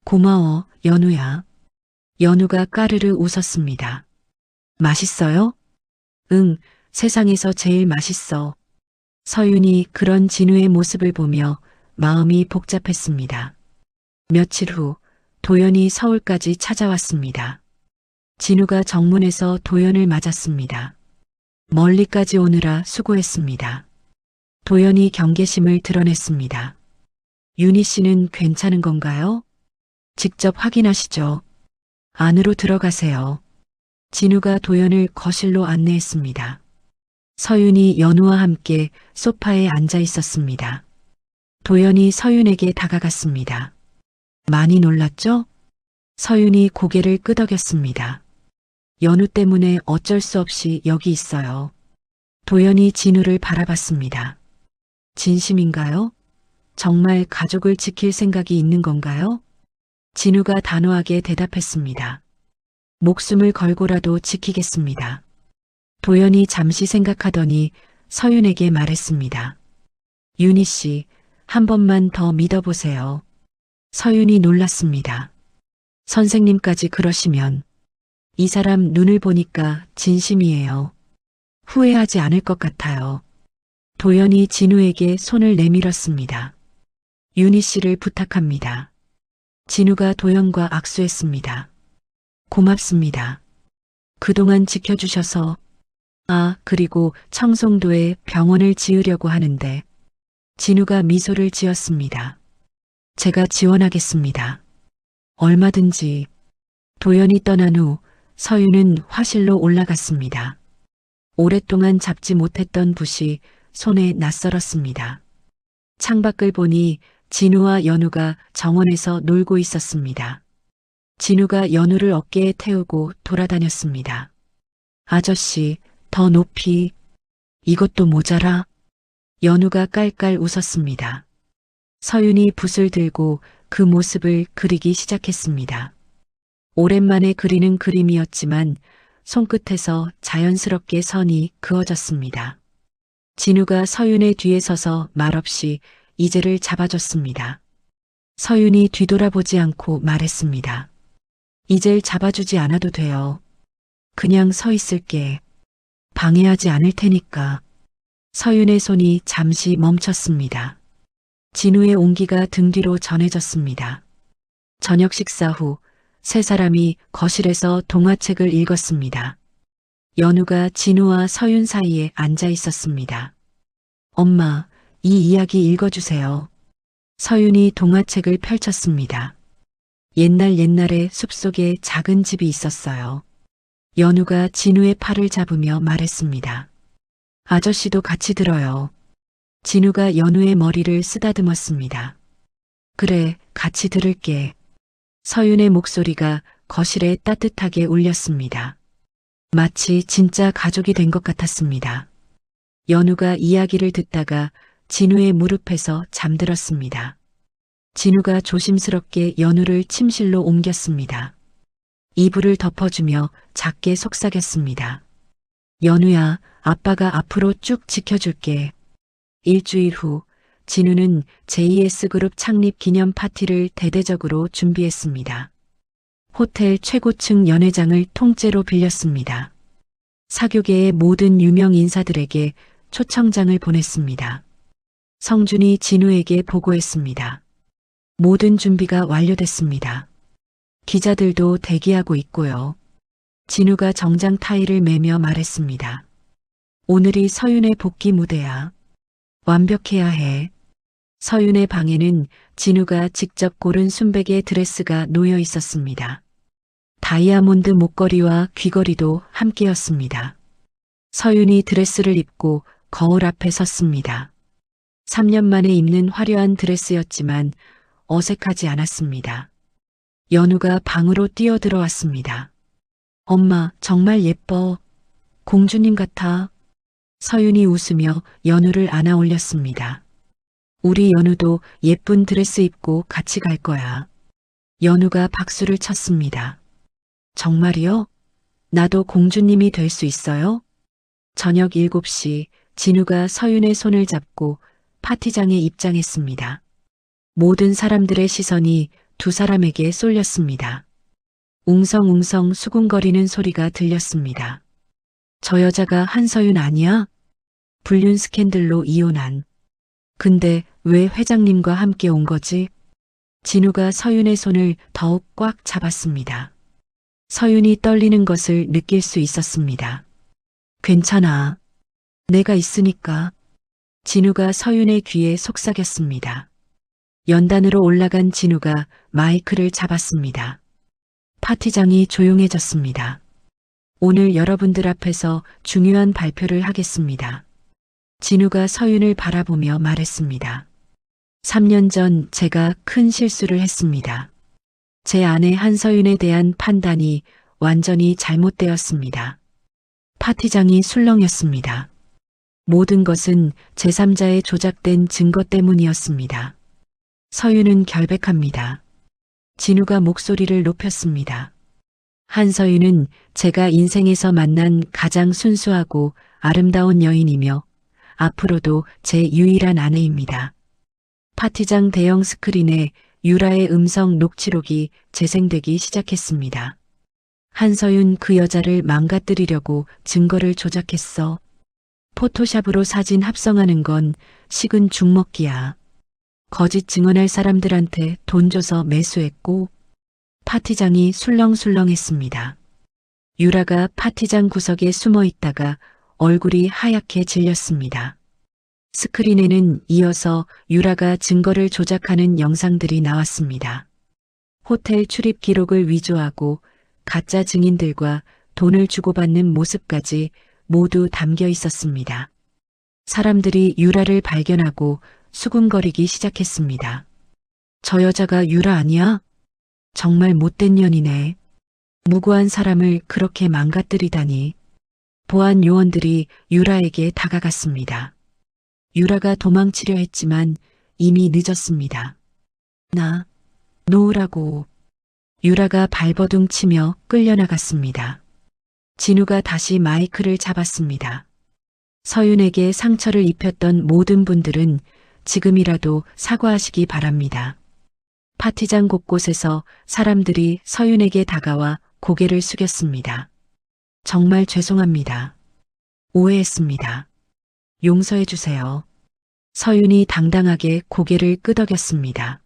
고마워, 연우야. 연우가 까르르 웃었습니다. 맛있어요? 응, 세상에서 제일 맛있어. 서윤이 그런 진우의 모습을 보며 마음이 복잡했습니다. 며칠 후 도연이 서울까지 찾아왔습니다. 진우가 정문에서 도연을 맞았습니다. 멀리까지 오느라 수고했습니다. 도연이 경계심을 드러냈습니다. 윤희 씨는 괜찮은 건가요? 직접 확인하시죠. 안으로 들어가세요. 진우가 도연을 거실로 안내했습니다. 서윤이 연우와 함께 소파에 앉아 있었습니다. 도연이 서윤에게 다가갔습니다. 많이 놀랐죠? 서윤이 고개를 끄덕였습니다. 연우 때문에 어쩔 수 없이 여기 있어요. 도연이 진우를 바라봤습니다. 진심인가요? 정말 가족을 지킬 생각이 있는 건가요? 진우가 단호하게 대답했습니다. 목숨을 걸고라도 지키겠습니다. 도연이 잠시 생각하더니 서윤에게 말했습니다. 윤희 씨, 한 번만 더 믿어보세요. 서윤이 놀랐습니다. 선생님까지 그러시면 이 사람 눈을 보니까 진심이에요. 후회하지 않을 것 같아요. 도연이 진우에게 손을 내밀었습니다. 윤희 씨를 부탁합니다. 진우가 도연과 악수했습니다. 고맙습니다. 그동안 지켜주셔서. 그리고 청송도에 병원을 지으려고 하는데. 진우가 미소를 지었습니다. 제가 지원하겠습니다. 얼마든지. 도연이 떠난 후 서윤은 화실로 올라갔습니다. 오랫동안 잡지 못했던 붓이 손에 낯설었습니다. 창밖을 보니 진우와 연우가 정원에서 놀고 있었습니다. 진우가 연우를 어깨에 태우고 돌아다녔습니다. 아저씨, 더 높이. 이것도 모자라. 연우가 깔깔 웃었습니다. 서윤이 붓을 들고 그 모습을 그리기 시작했습니다. 오랜만에 그리는 그림이었지만 손끝에서 자연스럽게 선이 그어졌습니다. 진우가 서윤의 뒤에 서서 말없이 이젤을 잡아줬습니다. 서윤이 뒤돌아보지 않고 말했습니다. 이젤 잡아주지 않아도 돼요. 그냥 서 있을게. 방해하지 않을 테니까. 서윤의 손이 잠시 멈췄습니다. 진우의 온기가 등 뒤로 전해졌습니다. 저녁 식사 후 세 사람이 거실에서 동화책을 읽었습니다. 연우가 진우와 서윤 사이에 앉아 있었습니다. 엄마, 이 이야기 읽어주세요. 서윤이 동화책을 펼쳤습니다. 옛날에 숲속에 작은 집이 있었어요. 연우가 진우의 팔을 잡으며 말했습니다. 아저씨도 같이 들어요. 진우가 연우의 머리를 쓰다듬었습니다. 그래, 같이 들을게. 서윤의 목소리가 거실에 따뜻하게 울렸습니다. 마치 진짜 가족이 된 것 같았습니다. 연우가 이야기를 듣다가 진우의 무릎에서 잠들었습니다. 진우가 조심스럽게 연우를 침실로 옮겼습니다. 이불을 덮어주며 작게 속삭였습니다. 연우야, 아빠가 앞으로 쭉 지켜줄게. 일주일 후, 진우는 JS그룹 창립 기념 파티를 대대적으로 준비했습니다. 호텔 최고층 연회장을 통째로 빌렸습니다. 사교계의 모든 유명 인사들에게 초청장을 보냈습니다. 성준이 진우에게 보고했습니다. 모든 준비가 완료됐습니다. 기자들도 대기하고 있고요. 진우가 정장 타이를 매며 말했습니다. 오늘이 서윤의 복귀 무대야. 완벽해야 해. 서윤의 방에는 진우가 직접 고른 순백의 드레스가 놓여 있었습니다. 다이아몬드 목걸이와 귀걸이도 함께였습니다. 서윤이 드레스를 입고 거울 앞에 섰습니다. 3년 만에 입는 화려한 드레스였지만 어색하지 않았습니다. 연우가 방으로 뛰어들어왔습니다. 엄마, 정말 예뻐. 공주님 같아. 서윤이 웃으며 연우를 안아 올렸습니다. 우리 연우도 예쁜 드레스 입고 같이 갈 거야. 연우가 박수를 쳤습니다. 정말이요? 나도 공주님이 될 수 있어요? 저녁 7시 진우가 서윤의 손을 잡고 파티장에 입장했습니다. 모든 사람들의 시선이 두 사람에게 쏠렸습니다. 웅성웅성 수군거리는 소리가 들렸습니다. 저 여자가 한서윤 아니야? 불륜 스캔들로 이혼한. 근데 왜 회장님과 함께 온 거지? 진우가 서윤의 손을 더욱 꽉 잡았습니다. 서윤이 떨리는 것을 느낄 수 있었습니다. 괜찮아. 내가 있으니까. 진우가 서윤의 귀에 속삭였습니다. 연단으로 올라간 진우가 마이크를 잡았습니다. 파티장이 조용해졌습니다. 오늘 여러분들 앞에서 중요한 발표를 하겠습니다. 진우가 서윤을 바라보며 말했습니다. 3년 전 제가 큰 실수를 했습니다. 제 아내 한서윤에 대한 판단이 완전히 잘못되었습니다. 파티장이 술렁였습니다. 모든 것은 제3자의 조작된 증거 때문이었습니다. 서윤은 결백합니다. 진우가 목소리를 높였습니다. 한서윤은 제가 인생에서 만난 가장 순수하고 아름다운 여인이며 앞으로도 제 유일한 아내입니다. 파티장 대형 스크린에 유라의 음성 녹취록이 재생되기 시작했습니다. 한서윤 그 여자를 망가뜨리려고 증거를 조작했어. 포토샵으로 사진 합성하는 건 식은 죽 먹기야. 거짓 증언할 사람들한테 돈 줘서 매수했고 파티장이 술렁술렁했습니다. 유라가 파티장 구석에 숨어 있다가 얼굴이 하얗게 질렸습니다. 스크린에는 이어서 유라가 증거를 조작하는 영상들이 나왔습니다. 호텔 출입 기록을 위조하고 가짜 증인들과 돈을 주고받는 모습까지 모두 담겨 있었습니다. 사람들이 유라를 발견하고 수군거리기 시작했습니다. 저 여자가 유라 아니야? 정말 못된 년이네. 무고한 사람을 그렇게 망가뜨리다니. 보안 요원들이 유라에게 다가갔습니다. 유라가 도망치려 했지만 이미 늦었습니다. 나 놓으라고. 유라가 발버둥 치며 끌려나갔습니다. 진우가 다시 마이크를 잡았습니다. 서윤에게 상처를 입혔던 모든 분들은 지금이라도 사과하시기 바랍니다. 파티장 곳곳에서 사람들이 서윤에게 다가와 고개를 숙였습니다. 정말 죄송합니다. 오해했습니다. 용서해 주세요. 서윤이 당당하게 고개를 끄덕였습니다.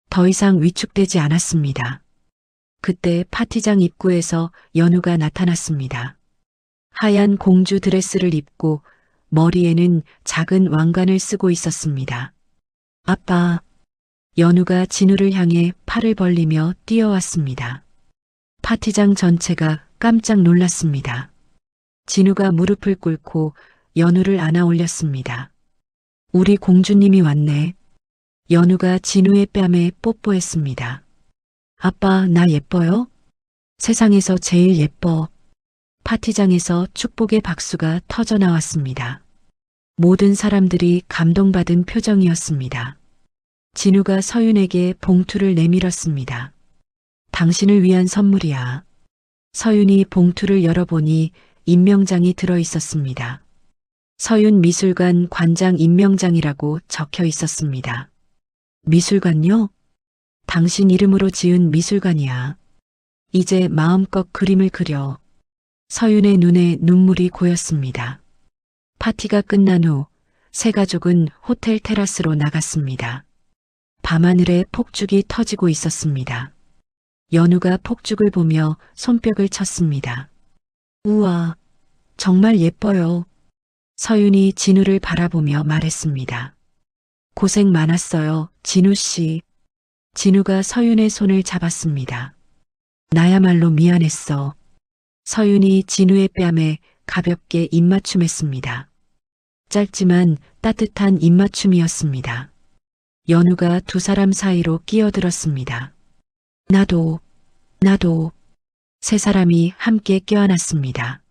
더 이상 위축되지 않았습니다. 그때 파티장 입구에서 연우가 나타났습니다. 하얀 공주 드레스를 입고 머리에는 작은 왕관을 쓰고 있었습니다. 아빠. 연우가 진우를 향해 팔을 벌리며 뛰어왔습니다. 파티장 전체가 깜짝 놀랐습니다. 진우가 무릎을 꿇고 연우를 안아 올렸습니다. 우리 공주님이 왔네. 연우가 진우의 뺨에 뽀뽀했습니다. 아빠, 나 예뻐요? 세상에서 제일 예뻐. 파티장에서 축복의 박수가 터져 나왔습니다. 모든 사람들이 감동받은 표정이었습니다. 진우가 서윤에게 봉투를 내밀었습니다. 당신을 위한 선물이야. 서윤이 봉투를 열어보니 임명장이 들어 있었습니다. 서윤 미술관 관장 임명장이라고 적혀 있었습니다. 미술관요? 당신 이름으로 지은 미술관이야. 이제 마음껏 그림을 그려. 서윤의 눈에 눈물이 고였습니다. 파티가 끝난 후 세 가족은 호텔 테라스로 나갔습니다. 밤하늘에 폭죽이 터지고 있었습니다. 연우가 폭죽을 보며 손뼉을 쳤습니다. 우와, 정말 예뻐요. 서윤이 진우를 바라보며 말했습니다. 고생 많았어요, 진우 씨. 진우가 서윤의 손을 잡았습니다. 나야말로 미안했어. 서윤이 진우의 뺨에 가볍게 입맞춤했습니다. 짧지만 따뜻한 입맞춤이었습니다. 연우가 두 사람 사이로 끼어들었습니다. 나도. 세 사람이 함께 껴안았습니다.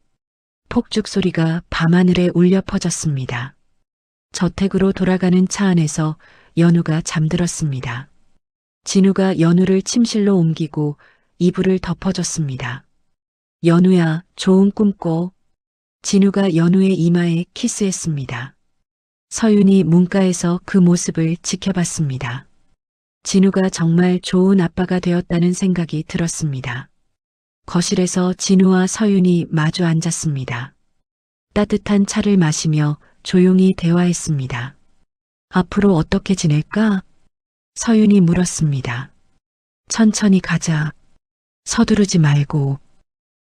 폭죽 소리가 밤하늘에 울려 퍼졌습니다. 저택으로 돌아가는 차 안에서 연우가 잠들었습니다. 진우가 연우를 침실로 옮기고 이불을 덮어줬습니다. 연우야, 좋은 꿈 꿔. 진우가 연우의 이마에 키스했습니다. 서윤이 문가에서 그 모습을 지켜봤습니다. 진우가 정말 좋은 아빠가 되었다는 생각이 들었습니다. 거실에서 진우와 서윤이 마주 앉았습니다. 따뜻한 차를 마시며 조용히 대화했습니다. 앞으로 어떻게 지낼까? 서윤이 물었습니다. 천천히 가자. 서두르지 말고.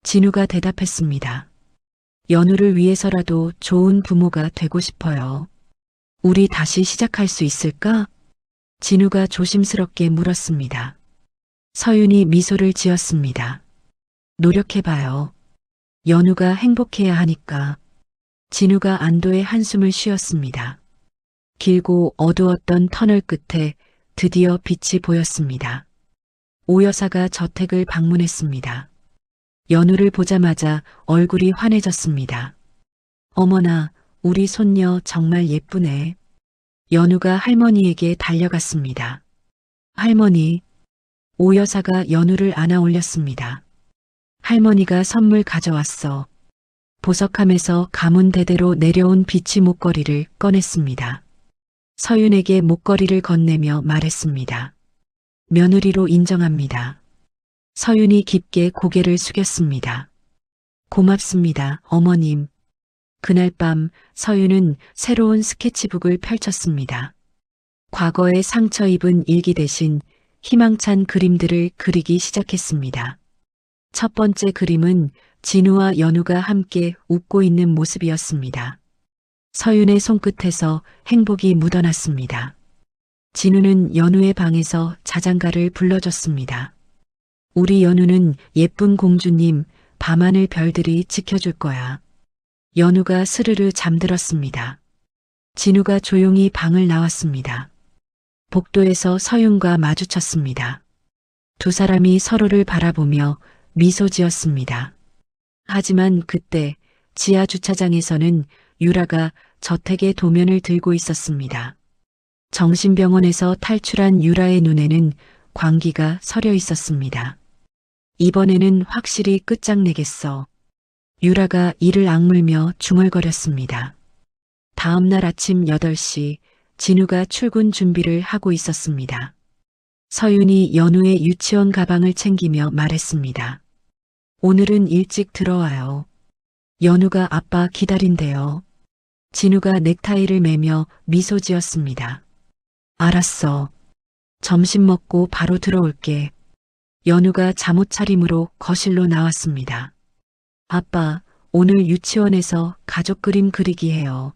진우가 대답했습니다. 연우를 위해서라도 좋은 부모가 되고 싶어요. 우리 다시 시작할 수 있을까? 진우가 조심스럽게 물었습니다. 서윤이 미소를 지었습니다. 노력해봐요. 연우가 행복해야 하니까. 진우가 안도의 한숨을 쉬었습니다. 길고 어두웠던 터널 끝에 드디어 빛이 보였습니다. 오 여사가 저택을 방문했습니다. 연우를 보자마자 얼굴이 환해졌습니다. 어머나, 우리 손녀 정말 예쁘네. 연우가 할머니에게 달려갔습니다. 할머니, 오 여사가 연우를 안아 올렸습니다. 할머니가 선물 가져왔어. 보석함에서 가문 대대로 내려온 비치 목걸이를 꺼냈습니다. 서윤에게 목걸이를 건네며 말했습니다. 며느리로 인정합니다. 서윤이 깊게 고개를 숙였습니다. 고맙습니다, 어머님. 그날 밤 서윤은 새로운 스케치북을 펼쳤습니다. 과거에 상처 입은 일기 대신 희망찬 그림들을 그리기 시작했습니다. 첫 번째 그림은 진우와 연우가 함께 웃고 있는 모습이었습니다. 서윤의 손끝에서 행복이 묻어났습니다. 진우는 연우의 방에서 자장가를 불러줬습니다. 우리 연우는 예쁜 공주님, 밤하늘 별들이 지켜줄 거야. 연우가 스르르 잠들었습니다. 진우가 조용히 방을 나왔습니다. 복도에서 서윤과 마주쳤습니다. 두 사람이 서로를 바라보며 미소 지었습니다. 하지만 그때 지하 주차장에서는 유라가 저택의 도면을 들고 있었습니다. 정신병원에서 탈출한 유라의 눈에는 광기가 서려 있었습니다. 이번에는 확실히 끝장내겠어. 유라가 이를 악물며 중얼거렸습니다. 다음 날 아침 8시 진우가 출근 준비를 하고 있었습니다. 서윤이 연우의 유치원 가방을 챙기며 말했습니다. 오늘은 일찍 들어와요. 연우가 아빠 기다린대요. 진우가 넥타이를 매며 미소 지었습니다. 알았어. 점심 먹고 바로 들어올게. 연우가 잠옷 차림으로 거실로 나왔습니다. 아빠, 오늘 유치원에서 가족 그림 그리기 해요.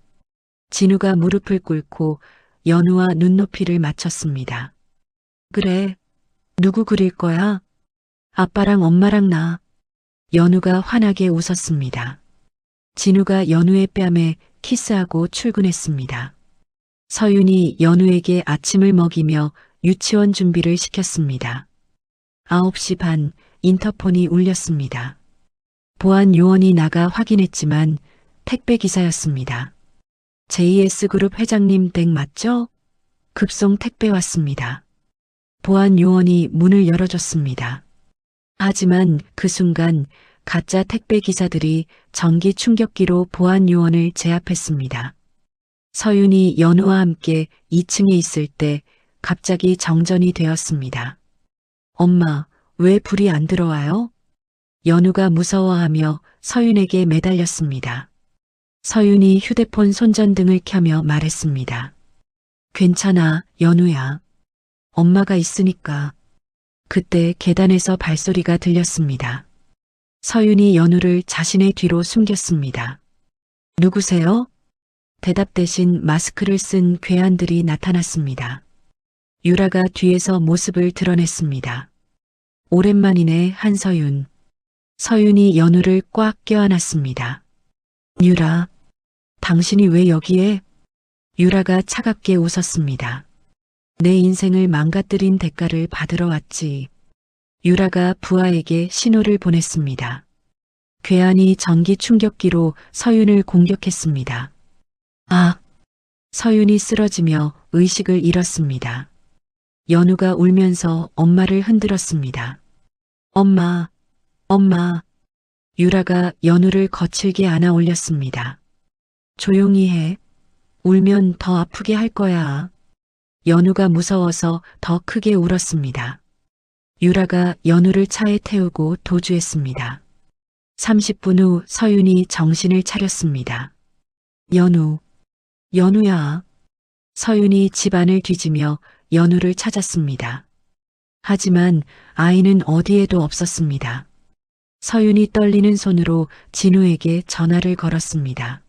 진우가 무릎을 꿇고 연우와 눈높이를 맞췄습니다. 그래, 누구 그릴 거야? 아빠랑 엄마랑 나. 연우가 환하게 웃었습니다. 진우가 연우의 뺨에 키스하고 출근했습니다. 서윤이 연우에게 아침을 먹이며 유치원 준비를 시켰습니다. 9시 반 인터폰이 울렸습니다. 보안 요원이 나가 확인했지만 택배 기사였습니다. JS그룹 회장님 댁 맞죠? 급송 택배 왔습니다. 보안 요원이 문을 열어줬습니다. 하지만 그 순간 가짜 택배 기사들이 전기 충격기로 보안 요원을 제압했습니다. 서윤이 연우와 함께 2층에 있을 때 갑자기 정전이 되었습니다. 엄마, 왜 불이 안 들어와요? 연우가 무서워하며 서윤에게 매달렸습니다. 서윤이 휴대폰 손전등을 켜며 말했습니다. 괜찮아, 연우야. 엄마가 있으니까. 그때 계단에서 발소리가 들렸습니다. 서윤이 연우를 자신의 뒤로 숨겼습니다. 누구세요? 대답 대신 마스크를 쓴 괴한들이 나타났습니다. 유라가 뒤에서 모습을 드러냈습니다. 오랜만이네, 한서윤. 서윤이 연우를 꽉 껴안았습니다. 유라, 당신이 왜 여기에? 유라가 차갑게 웃었습니다. 내 인생을 망가뜨린 대가를 받으러 왔지. 유라가 부하에게 신호를 보냈습니다. 괴한이 전기 충격기로 서윤을 공격했습니다. 아! 서윤이 쓰러지며 의식을 잃었습니다. 연우가 울면서 엄마를 흔들었습니다. 엄마, 엄마. 유라가 연우를 거칠게 안아 올렸습니다. 조용히 해. 울면 더 아프게 할 거야. 연우가 무서워서 더 크게 울었습니다. 유라가 연우를 차에 태우고 도주했습니다. 30분 후 서윤이 정신을 차렸습니다. 연우, 연우야. 서윤이 집안을 뒤지며 연우를 찾았습니다. 하지만 아이는 어디에도 없었습니다. 서윤이 떨리는 손으로 진우에게 전화를 걸었습니다.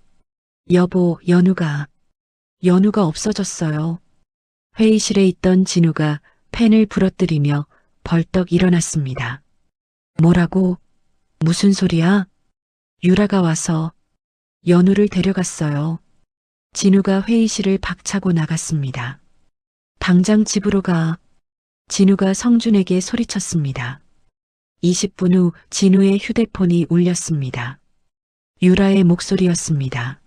여보, 연우가 없어졌어요. 회의실에 있던 진우가 펜을 부러뜨리며 벌떡 일어났습니다. 뭐라고? 무슨 소리야? 유라가 와서 연우를 데려갔어요. 진우가 회의실을 박차고 나갔습니다. 당장 집으로 가. 진우가 성준에게 소리쳤습니다. 20분 후 진우의 휴대폰이 울렸습니다. 유라의 목소리였습니다.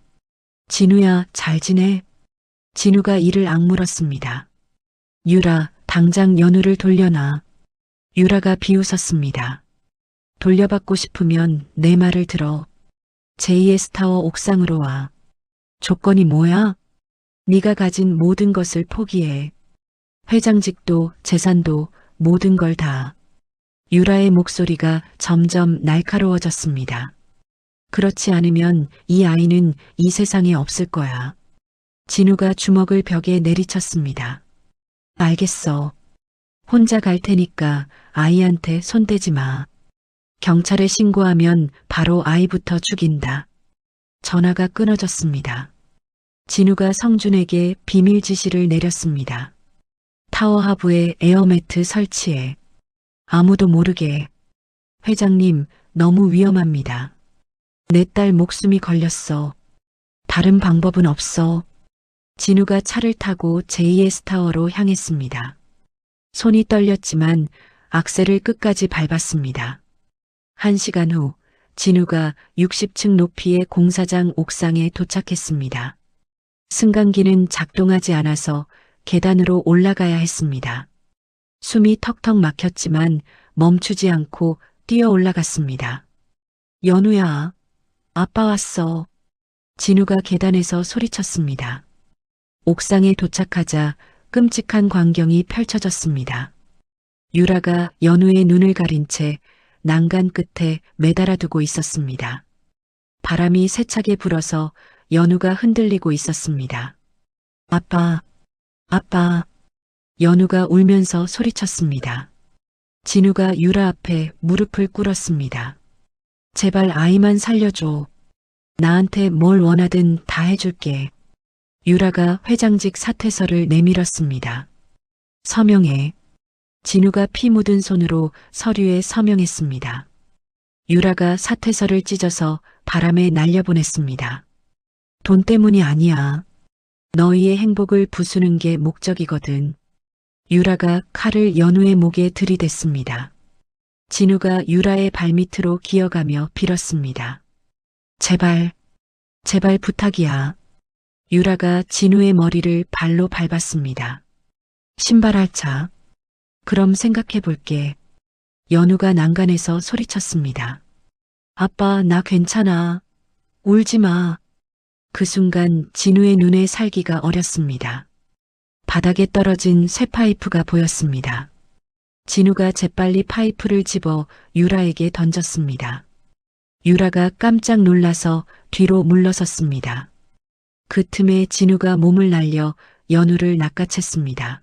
진우야, 잘 지내? 진우가 이를 악물었습니다. 유라, 당장 연우를 돌려놔. 유라가 비웃었습니다. 돌려받고 싶으면 내 말을 들어. JS타워 옥상으로 와. 조건이 뭐야? 네가 가진 모든 것을 포기해. 회장직도 재산도 모든 걸 다. 유라의 목소리가 점점 날카로워졌습니다. 그렇지 않으면 이 아이는 이 세상에 없을 거야. 진우가 주먹을 벽에 내리쳤습니다. 알겠어. 혼자 갈 테니까 아이한테 손대지 마. 경찰에 신고하면 바로 아이부터 죽인다. 전화가 끊어졌습니다. 진우가 성준에게 비밀 지시를 내렸습니다. 타워 하부에 에어매트 설치해. 아무도 모르게. 회장님, 너무 위험합니다. 내 딸 목숨이 걸렸어. 다른 방법은 없어. 진우가 차를 타고 JS타워로 향했습니다. 손이 떨렸지만 악셀을 끝까지 밟았습니다. 1시간 후 진우가 60층 높이의 공사장 옥상에 도착했습니다. 승강기는 작동하지 않아서 계단으로 올라가야 했습니다. 숨이 턱턱 막혔지만 멈추지 않고 뛰어 올라갔습니다. 연우야, 아빠 왔어. 진우가 계단에서 소리쳤습니다. 옥상에 도착하자 끔찍한 광경이 펼쳐졌습니다. 유라가 연우의 눈을 가린 채 난간 끝에 매달아 두고 있었습니다. 바람이 세차게 불어서 연우가 흔들리고 있었습니다. 아빠, 아빠. 연우가 울면서 소리쳤습니다. 진우가 유라 앞에 무릎을 꿇었습니다. 제발 아이만 살려줘. 나한테 뭘 원하든 다 해줄게. 유라가 회장직 사퇴서를 내밀었습니다. 서명해. 진우가 피 묻은 손으로 서류에 서명했습니다. 유라가 사퇴서를 찢어서 바람에 날려보냈습니다. 돈 때문이 아니야. 너희의 행복을 부수는 게 목적이거든. 유라가 칼을 연우의 목에 들이댔습니다. 진우가 유라의 발밑으로 기어가며 빌었습니다. 제발, 제발 부탁이야. 유라가 진우의 머리를 발로 밟았습니다. 신발 할차. 그럼 생각해 볼게. 연우가 난간에서 소리쳤습니다. 아빠, 나 괜찮아. 울지 마. 그 순간 진우의 눈에 살기가 어렸습니다. 바닥에 떨어진 쇠파이프가 보였습니다. 진우가 재빨리 파이프를 집어 유라에게 던졌습니다. 유라가 깜짝 놀라서 뒤로 물러섰습니다. 그 틈에 진우가 몸을 날려 연우를 낚아챘습니다.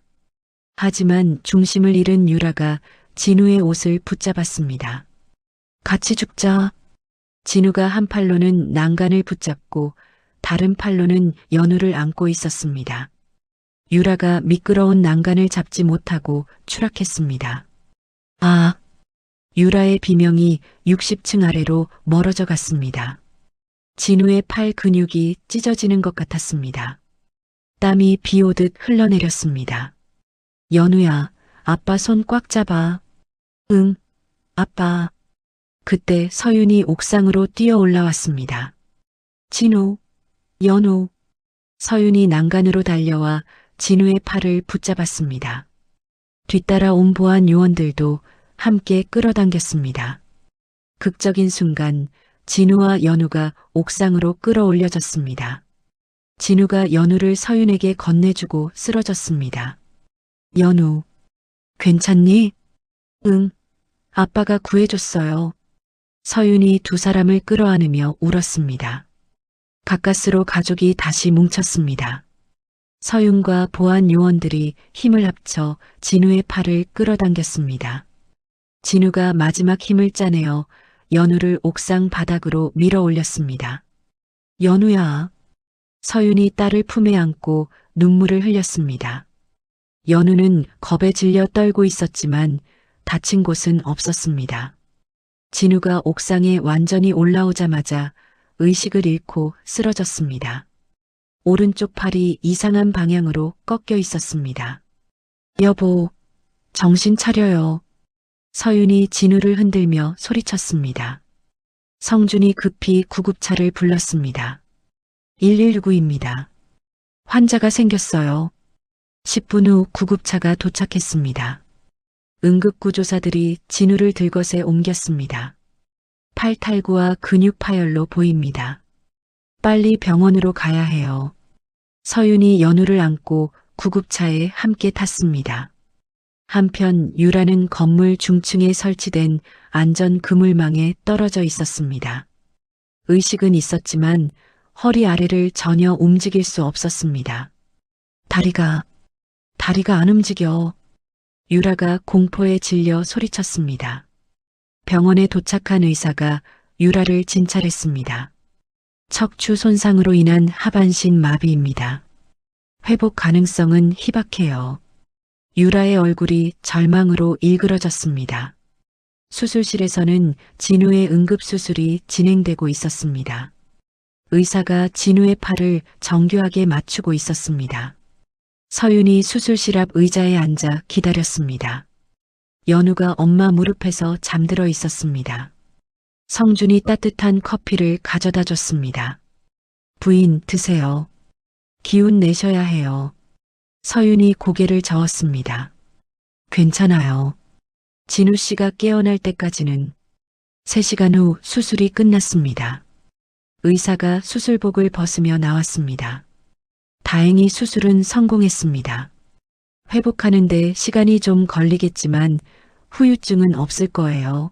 하지만 중심을 잃은 유라가 진우의 옷을 붙잡았습니다. 같이 죽자. 진우가 한 팔로는 난간을 붙잡고 다른 팔로는 연우를 안고 있었습니다. 유라가 미끄러운 난간을 잡지 못하고 추락했습니다. 아! 유라의 비명이 60층 아래로 멀어져 갔습니다. 진우의 팔 근육이 찢어지는 것 같았습니다. 땀이 비 오듯 흘러내렸습니다. 연우야, 아빠 손 꽉 잡아. 응, 아빠. 그때 서윤이 옥상으로 뛰어 올라왔습니다. 진우, 연우. 서윤이 난간으로 달려와 진우의 팔을 붙잡았습니다. 뒤따라 온 보안 요원들도 함께 끌어당겼습니다. 극적인 순간 진우와 연우가 옥상으로 끌어올려졌습니다. 진우가 연우를 서윤에게 건네주고 쓰러졌습니다. 연우, 괜찮니? 응, 아빠가 구해줬어요. 서윤이 두 사람을 끌어안으며 울었습니다. 가까스로 가족이 다시 뭉쳤습니다. 서윤과 보안 요원들이 힘을 합쳐 진우의 팔을 끌어당겼습니다. 진우가 마지막 힘을 짜내어 연우를 옥상 바닥으로 밀어 올렸습니다. 연우야. 서윤이 딸을 품에 안고 눈물을 흘렸습니다. 연우는 겁에 질려 떨고 있었지만 다친 곳은 없었습니다. 진우가 옥상에 완전히 올라오자마자 의식을 잃고 쓰러졌습니다. 오른쪽 팔이 이상한 방향으로 꺾여 있었습니다. 여보, 정신 차려요. 서윤이 진우를 흔들며 소리쳤습니다. 성준이 급히 구급차를 불렀습니다. 119입니다. 환자가 생겼어요. 10분 후 구급차가 도착했습니다. 응급구조사들이 진우를 들것에 옮겼습니다. 팔 탈구와 근육 파열로 보입니다. 빨리 병원으로 가야 해요. 서윤이 연우를 안고 구급차에 함께 탔습니다. 한편 유라는 건물 중층에 설치된 안전 그물망에 떨어져 있었습니다. 의식은 있었지만 허리 아래를 전혀 움직일 수 없었습니다. 다리가 안 움직여. 유라가 공포에 질려 소리쳤습니다. 병원에 도착한 의사가 유라를 진찰했습니다. 척추 손상으로 인한 하반신 마비입니다. 회복 가능성은 희박해요. 유라의 얼굴이 절망으로 일그러졌습니다. 수술실에서는 진우의 응급수술이 진행되고 있었습니다. 의사가 진우의 팔을 정교하게 맞추고 있었습니다. 서윤이 수술실 앞 의자에 앉아 기다렸습니다. 연우가 엄마 무릎에서 잠들어 있었습니다. 성준이 따뜻한 커피를 가져다 줬습니다. 부인, 드세요. 기운 내셔야 해요. 서윤이 고개를 저었습니다. 괜찮아요. 진우 씨가 깨어날 때까지는. 3시간 후 수술이 끝났습니다. 의사가 수술복을 벗으며 나왔습니다. 다행히 수술은 성공했습니다. 회복하는데 시간이 좀 걸리겠지만 후유증은 없을 거예요.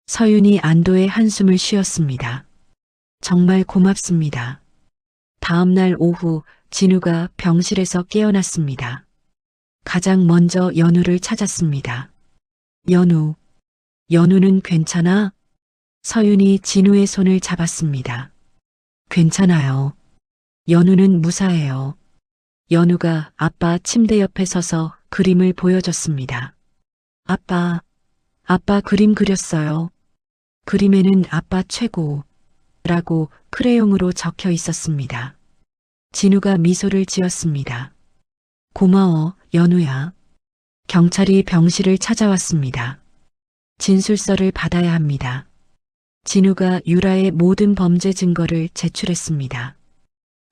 서윤이 안도의 한숨을 쉬었습니다. 정말 고맙습니다. 다음 날 오후 진우가 병실에서 깨어났습니다. 가장 먼저 연우를 찾았습니다. 연우는 괜찮아? 서윤이 진우의 손을 잡았습니다. 괜찮아요. 연우는 무사해요. 연우가 아빠 침대 옆에 서서 그림을 보여줬습니다. 아빠 그림 그렸어요. 그림에는 아빠 최고라고 크레용으로 적혀 있었습니다. 진우가 미소를 지었습니다. 고마워, 연우야. 경찰이 병실을 찾아왔습니다. 진술서를 받아야 합니다. 진우가 유라의 모든 범죄 증거를 제출했습니다.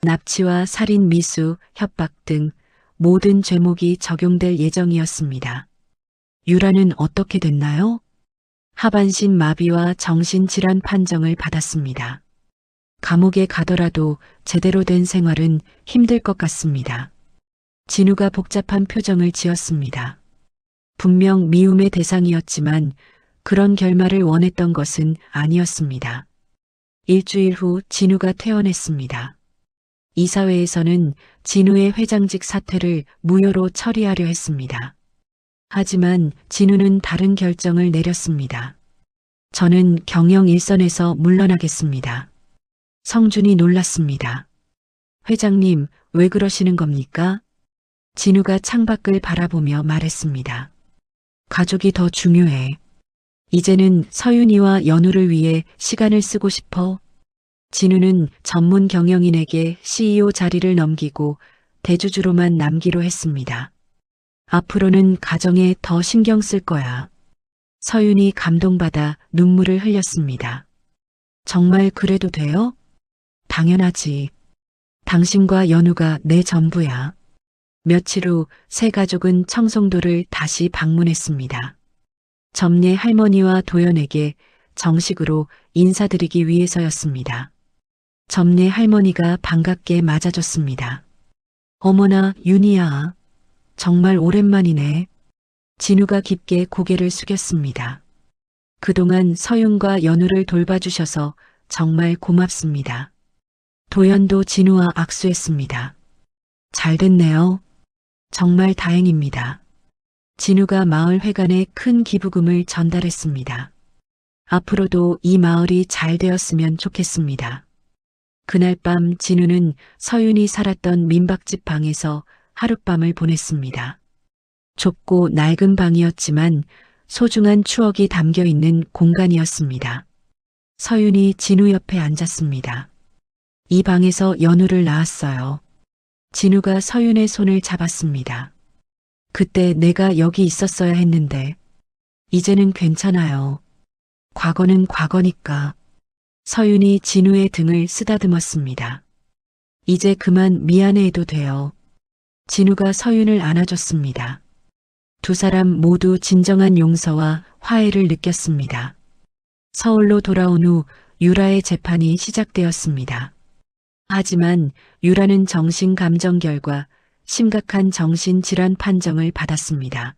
납치와 살인 미수, 협박 등 모든 죄목이 적용될 예정이었습니다. 유라는 어떻게 됐나요? 하반신 마비와 정신질환 판정을 받았습니다. 감옥에 가더라도 제대로 된 생활은 힘들 것 같습니다. 진우가 복잡한 표정을 지었습니다. 분명 미움의 대상이었지만 그런 결말을 원했던 것은 아니었습니다. 일주일 후 진우가 퇴원했습니다. 이사회에서는 진우의 회장직 사퇴를 무효로 처리하려 했습니다. 하지만 진우는 다른 결정을 내렸습니다. 저는 경영 일선에서 물러나겠습니다. 성준이 놀랐습니다. 회장님, 왜 그러시는 겁니까? 진우가 창밖을 바라보며 말했습니다. 가족이 더 중요해. 이제는 서윤이와 연우를 위해 시간을 쓰고 싶어. 진우는 전문 경영인에게 CEO 자리를 넘기고 대주주로만 남기로 했습니다. 앞으로는 가정에 더 신경 쓸 거야. 서윤이 감동받아 눈물을 흘렸습니다. 정말 그래도 돼요? 당연하지. 당신과 연우가 내 전부야. 며칠 후 세 가족은 청송도를 다시 방문했습니다. 점례 할머니와 도연에게 정식으로 인사드리기 위해서였습니다. 점례 할머니가 반갑게 맞아줬습니다. 어머나, 윤희야. 정말 오랜만이네. 진우가 깊게 고개를 숙였습니다. 그동안 서윤과 연우를 돌봐주셔서 정말 고맙습니다. 도연도 진우와 악수했습니다. 잘 됐네요. 정말 다행입니다. 진우가 마을 회관에 큰 기부금을 전달했습니다. 앞으로도 이 마을이 잘 되었으면 좋겠습니다. 그날 밤 진우는 서윤이 살았던 민박집 방에서 하룻밤을 보냈습니다. 좁고 낡은 방이었지만 소중한 추억이 담겨 있는 공간이었습니다. 서윤이 진우 옆에 앉았습니다. 이 방에서 연우를 낳았어요. 진우가 서윤의 손을 잡았습니다. 그때 내가 여기 있었어야 했는데 이제는 괜찮아요. 과거는 과거니까. 서윤이 진우의 등을 쓰다듬었습니다. 이제 그만 미안해해도 돼요. 진우가 서윤을 안아줬습니다. 두 사람 모두 진정한 용서와 화해를 느꼈습니다. 서울로 돌아온 후 유라의 재판이 시작되었습니다. 하지만 유라는 정신감정 결과 심각한 정신질환 판정을 받았습니다.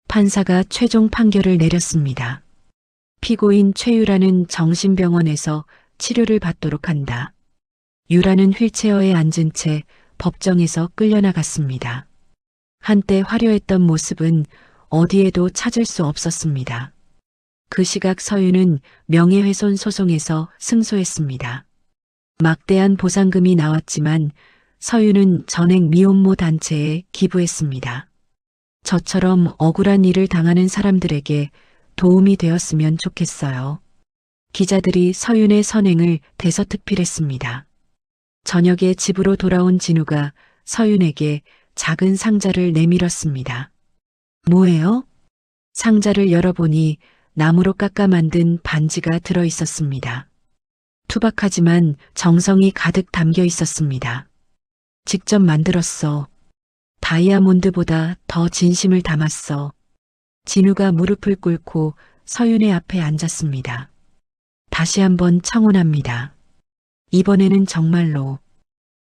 판사가 최종 판결을 내렸습니다. 피고인 최유라는 정신병원에서 치료를 받도록 한다. 유라는 휠체어에 앉은 채 법정에서 끌려나갔습니다. 한때 화려했던 모습은 어디에도 찾을 수 없었습니다. 그 시각 서윤은 명예훼손 소송에서 승소했습니다. 막대한 보상금이 나왔지만 서윤은 전액 미혼모 단체에 기부했습니다. 저처럼 억울한 일을 당하는 사람들에게 도움이 되었으면 좋겠어요. 기자들이 서윤의 선행을 대서특필했습니다. 저녁에 집으로 돌아온 진우가 서윤에게 작은 상자를 내밀었습니다. 뭐예요? 상자를 열어보니 나무로 깎아 만든 반지가 들어 있었습니다. 투박하지만 정성이 가득 담겨 있었습니다. 직접 만들었어. 다이아몬드보다 더 진심을 담았어. 진우가 무릎을 꿇고 서윤의 앞에 앉았습니다. 다시 한번 청혼합니다. 이번에는 정말로.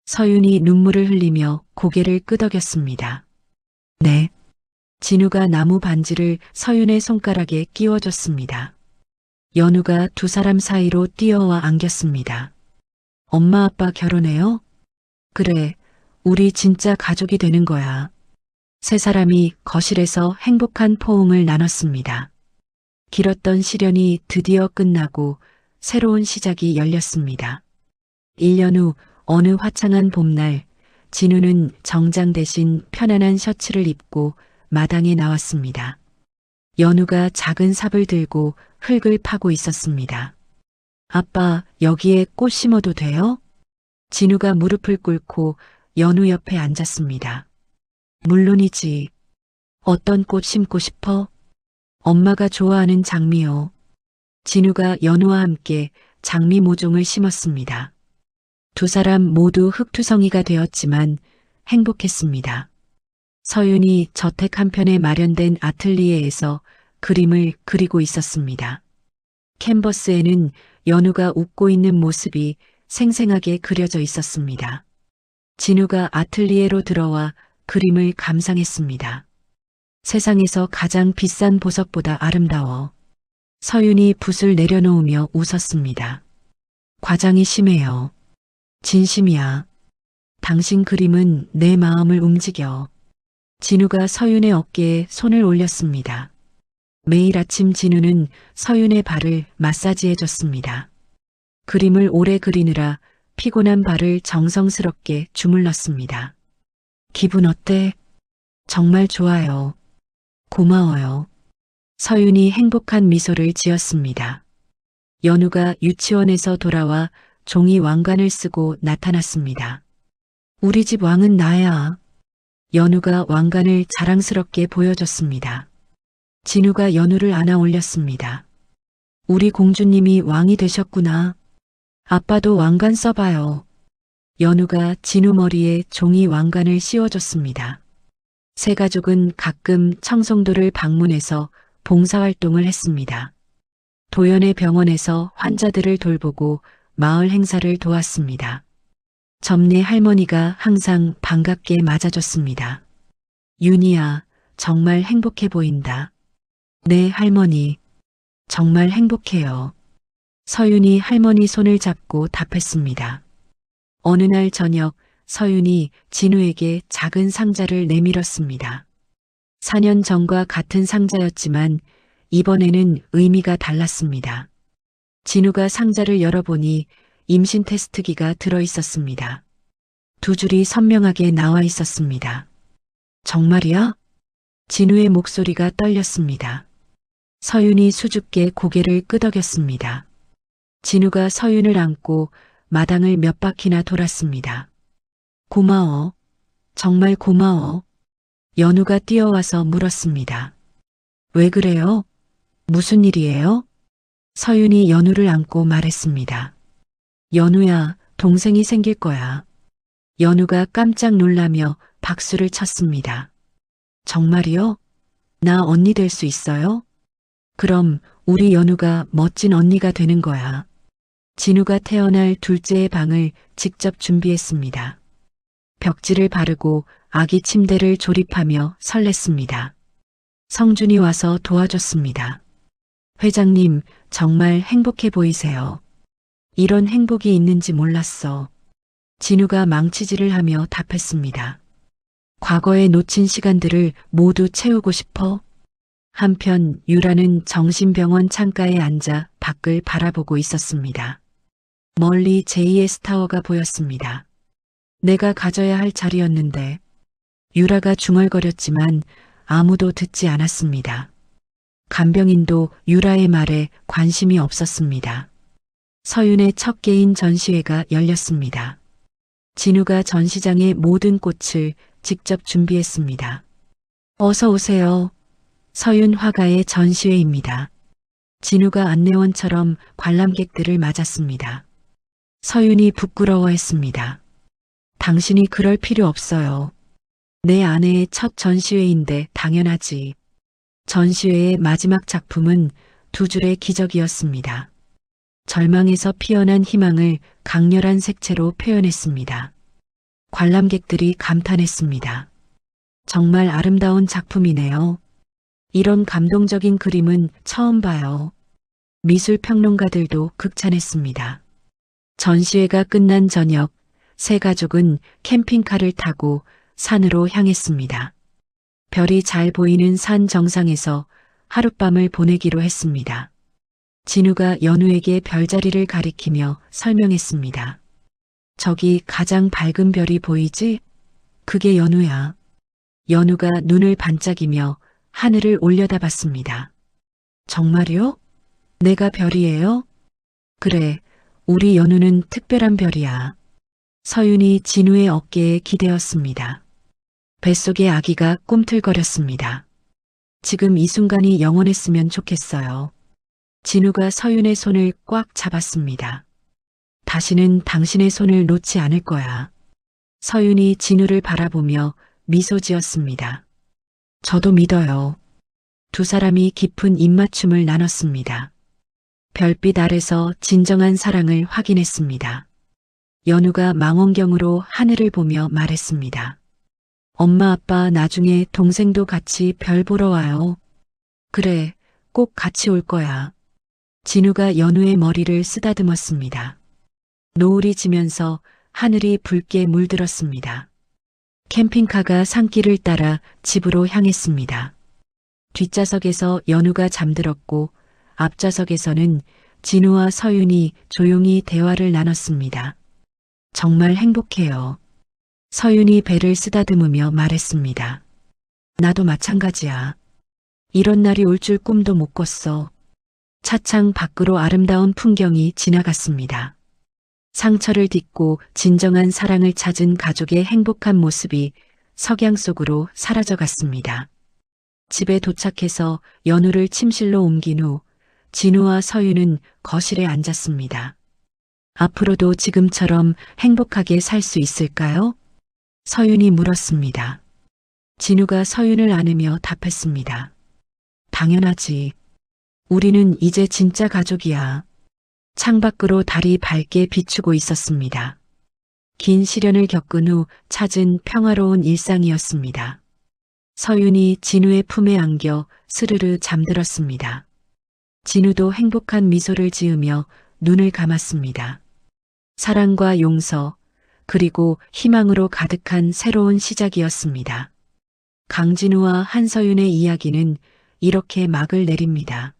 서윤이 눈물을 흘리며 고개를 끄덕였습니다. 네. 진우가 나무 반지를 서윤의 손가락에 끼워줬습니다. 연우가 두 사람 사이로 뛰어와 안겼습니다. 엄마 아빠 결혼해요? 그래, 우리 진짜 가족이 되는 거야. 세 사람이 거실에서 행복한 포옹을 나눴습니다. 길었던 시련이 드디어 끝나고 새로운 시작이 열렸습니다. 1년 후 어느 화창한 봄날, 진우는 정장 대신 편안한 셔츠를 입고 마당에 나왔습니다. 연우가 작은 삽을 들고 흙을 파고 있었습니다. 아빠, 여기에 꽃 심어도 돼요? 진우가 무릎을 꿇고 연우 옆에 앉았습니다. 물론이지. 어떤 꽃 심고 싶어? 엄마가 좋아하는 장미요. 진우가 연우와 함께 장미 모종을 심었습니다. 두 사람 모두 흙투성이가 되었지만 행복했습니다. 서윤이 저택 한편에 마련된 아틀리에에서 그림을 그리고 있었습니다. 캔버스에는 연우가 웃고 있는 모습이 생생하게 그려져 있었습니다. 진우가 아틀리에로 들어와 그림을 감상했습니다. 세상에서 가장 비싼 보석보다 아름다워. 서윤이 붓을 내려놓으며 웃었습니다. 과장이 심해요. 진심이야. 당신 그림은 내 마음을 움직여. 진우가 서윤의 어깨에 손을 올렸습니다. 매일 아침 진우는 서윤의 발을 마사지해 줬습니다. 그림을 오래 그리느라 피곤한 발을 정성스럽게 주물렀습니다. 기분 어때? 정말 좋아요. 고마워요. 서윤이 행복한 미소를 지었습니다. 연우가 유치원에서 돌아와 종이 왕관을 쓰고 나타났습니다. 우리 집 왕은 나야. 연우가 왕관을 자랑스럽게 보여줬습니다. 진우가 연우를 안아 올렸습니다. 우리 공주님이 왕이 되셨구나. 아빠도 왕관 써봐요. 연우가 진우 머리에 종이 왕관을 씌워줬습니다. 세 가족은 가끔 청송도를 방문해서 봉사활동을 했습니다. 도연의 병원에서 환자들을 돌보고 마을 행사를 도왔습니다. 점례 할머니가 항상 반갑게 맞아줬습니다. 윤희야, 정말 행복해 보인다. 네, 할머니. 정말 행복해요. 서윤이 할머니 손을 잡고 답했습니다. 어느 날 저녁 서윤이 진우에게 작은 상자를 내밀었습니다. 4년 전과 같은 상자였지만 이번에는 의미가 달랐습니다. 진우가 상자를 열어보니 임신 테스트기가 들어 있었습니다. 두 줄이 선명하게 나와 있었습니다. 정말이야? 진우의 목소리가 떨렸습니다. 서윤이 수줍게 고개를 끄덕였습니다. 진우가 서윤을 안고 마당을 몇 바퀴나 돌았습니다. 고마워. 정말 고마워. 연우가 뛰어와서 물었습니다. 왜 그래요? 무슨 일이에요? 서윤이 연우를 안고 말했습니다. 연우야, 동생이 생길 거야. 연우가 깜짝 놀라며 박수를 쳤습니다. 정말이요? 나 언니 될 수 있어요? 그럼 우리 연우가 멋진 언니가 되는 거야. 진우가 태어날 둘째의 방을 직접 준비했습니다. 벽지를 바르고 아기 침대를 조립하며 설렜습니다. 성준이 와서 도와줬습니다. 회장님, 정말 행복해 보이세요. 이런 행복이 있는지 몰랐어. 진우가 망치질을 하며 답했습니다. 과거에 놓친 시간들을 모두 채우고 싶어. 한편 유라는 정신병원 창가에 앉아 밖을 바라보고 있었습니다. 멀리 제2의 스타워가 보였습니다. 내가 가져야 할 자리였는데. 유라가 중얼거렸지만 아무도 듣지 않았습니다. 간병인도 유라의 말에 관심이 없었습니다. 서윤의 첫 개인 전시회가 열렸습니다. 진우가 전시장의 모든 꽃을 직접 준비했습니다. 어서 오세요. 서윤 화가의 전시회입니다. 진우가 안내원처럼 관람객들을 맞았습니다. 서윤이 부끄러워했습니다. 당신이 그럴 필요 없어요. 내 아내의 첫 전시회인데 당연하지. 전시회의 마지막 작품은 두 줄의 기적이었습니다. 절망에서 피어난 희망을 강렬한 색채로 표현했습니다. 관람객들이 감탄했습니다. 정말 아름다운 작품이네요. 이런 감동적인 그림은 처음 봐요. 미술평론가들도 극찬했습니다. 전시회가 끝난 저녁, 세 가족은 캠핑카를 타고 산으로 향했습니다. 별이 잘 보이는 산 정상에서 하룻밤을 보내기로 했습니다. 진우가 연우에게 별자리를 가리키며 설명했습니다. 저기 가장 밝은 별이 보이지? 그게 연우야. 연우가 눈을 반짝이며 하늘을 올려다봤습니다. 정말요? 내가 별이에요? 그래, 우리 연우는 특별한 별이야. 서윤이 진우의 어깨에 기대었습니다. 뱃속의 아기가 꿈틀거렸습니다. 지금 이 순간이 영원했으면 좋겠어요. 진우가 서윤의 손을 꽉 잡았습니다. 다시는 당신의 손을 놓지 않을 거야. 서윤이 진우를 바라보며 미소 지었습니다. 저도 믿어요. 두 사람이 깊은 입맞춤을 나눴습니다. 별빛 아래서 진정한 사랑을 확인했습니다. 연우가 망원경으로 하늘을 보며 말했습니다. 엄마 아빠 나중에 동생도 같이 별 보러 와요. 그래, 꼭 같이 올 거야. 진우가 연우의 머리를 쓰다듬었습니다. 노을이 지면서 하늘이 붉게 물들었습니다. 캠핑카가 산길을 따라 집으로 향했습니다. 뒷좌석에서 연우가 잠들었고 앞좌석에서는 진우와 서윤이 조용히 대화를 나눴습니다. 정말 행복해요. 서윤이 배를 쓰다듬으며 말했습니다. 나도 마찬가지야. 이런 날이 올 줄 꿈도 못 꿨어. 차창 밖으로 아름다운 풍경이 지나갔습니다. 상처를 딛고 진정한 사랑을 찾은 가족의 행복한 모습이 석양 속으로 사라져갔습니다. 집에 도착해서 연우를 침실로 옮긴 후 진우와 서윤은 거실에 앉았습니다. 앞으로도 지금처럼 행복하게 살 수 있을까요? 서윤이 물었습니다. 진우가 서윤을 안으며 답했습니다. 당연하지. 우리는 이제 진짜 가족이야. 창밖으로 달이 밝게 비추고 있었습니다. 긴 시련을 겪은 후 찾은 평화로운 일상이었습니다. 서윤이 진우의 품에 안겨 스르르 잠들었습니다. 진우도 행복한 미소를 지으며 눈을 감았습니다. 사랑과 용서, 그리고 희망으로 가득한 새로운 시작이었습니다. 강진우와 한서윤의 이야기는 이렇게 막을 내립니다.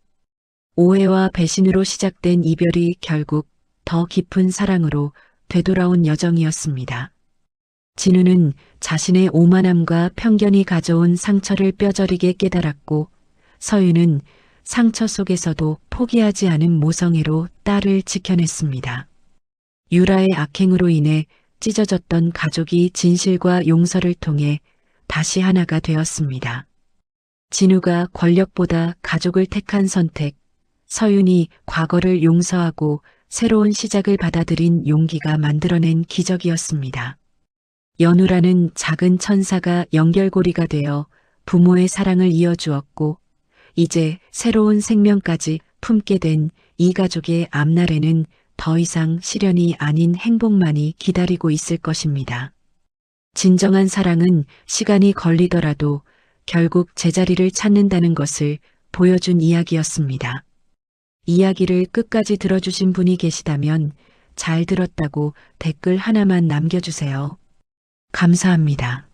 오해와 배신으로 시작된 이별이 결국 더 깊은 사랑으로 되돌아온 여정이었습니다. 진우는 자신의 오만함과 편견이 가져온 상처를 뼈저리게 깨달았고, 서윤은 상처 속에서도 포기하지 않은 모성애로 딸을 지켜냈습니다. 유라의 악행으로 인해 찢어졌던 가족이 진실과 용서를 통해 다시 하나가 되었습니다. 진우가 권력보다 가족을 택한 선택, 서윤이 과거를 용서하고 새로운 시작을 받아들인 용기가 만들어낸 기적이었습니다. 연우라는 작은 천사가 연결고리가 되어 부모의 사랑을 이어주었고, 이제 새로운 생명까지 품게 된 이 가족의 앞날에는 더 이상 시련이 아닌 행복만이 기다리고 있을 것입니다. 진정한 사랑은 시간이 걸리더라도 결국 제자리를 찾는다는 것을 보여준 이야기였습니다. 이야기를 끝까지 들어주신 분이 계시다면 잘 들었다고 댓글 하나만 남겨주세요. 감사합니다.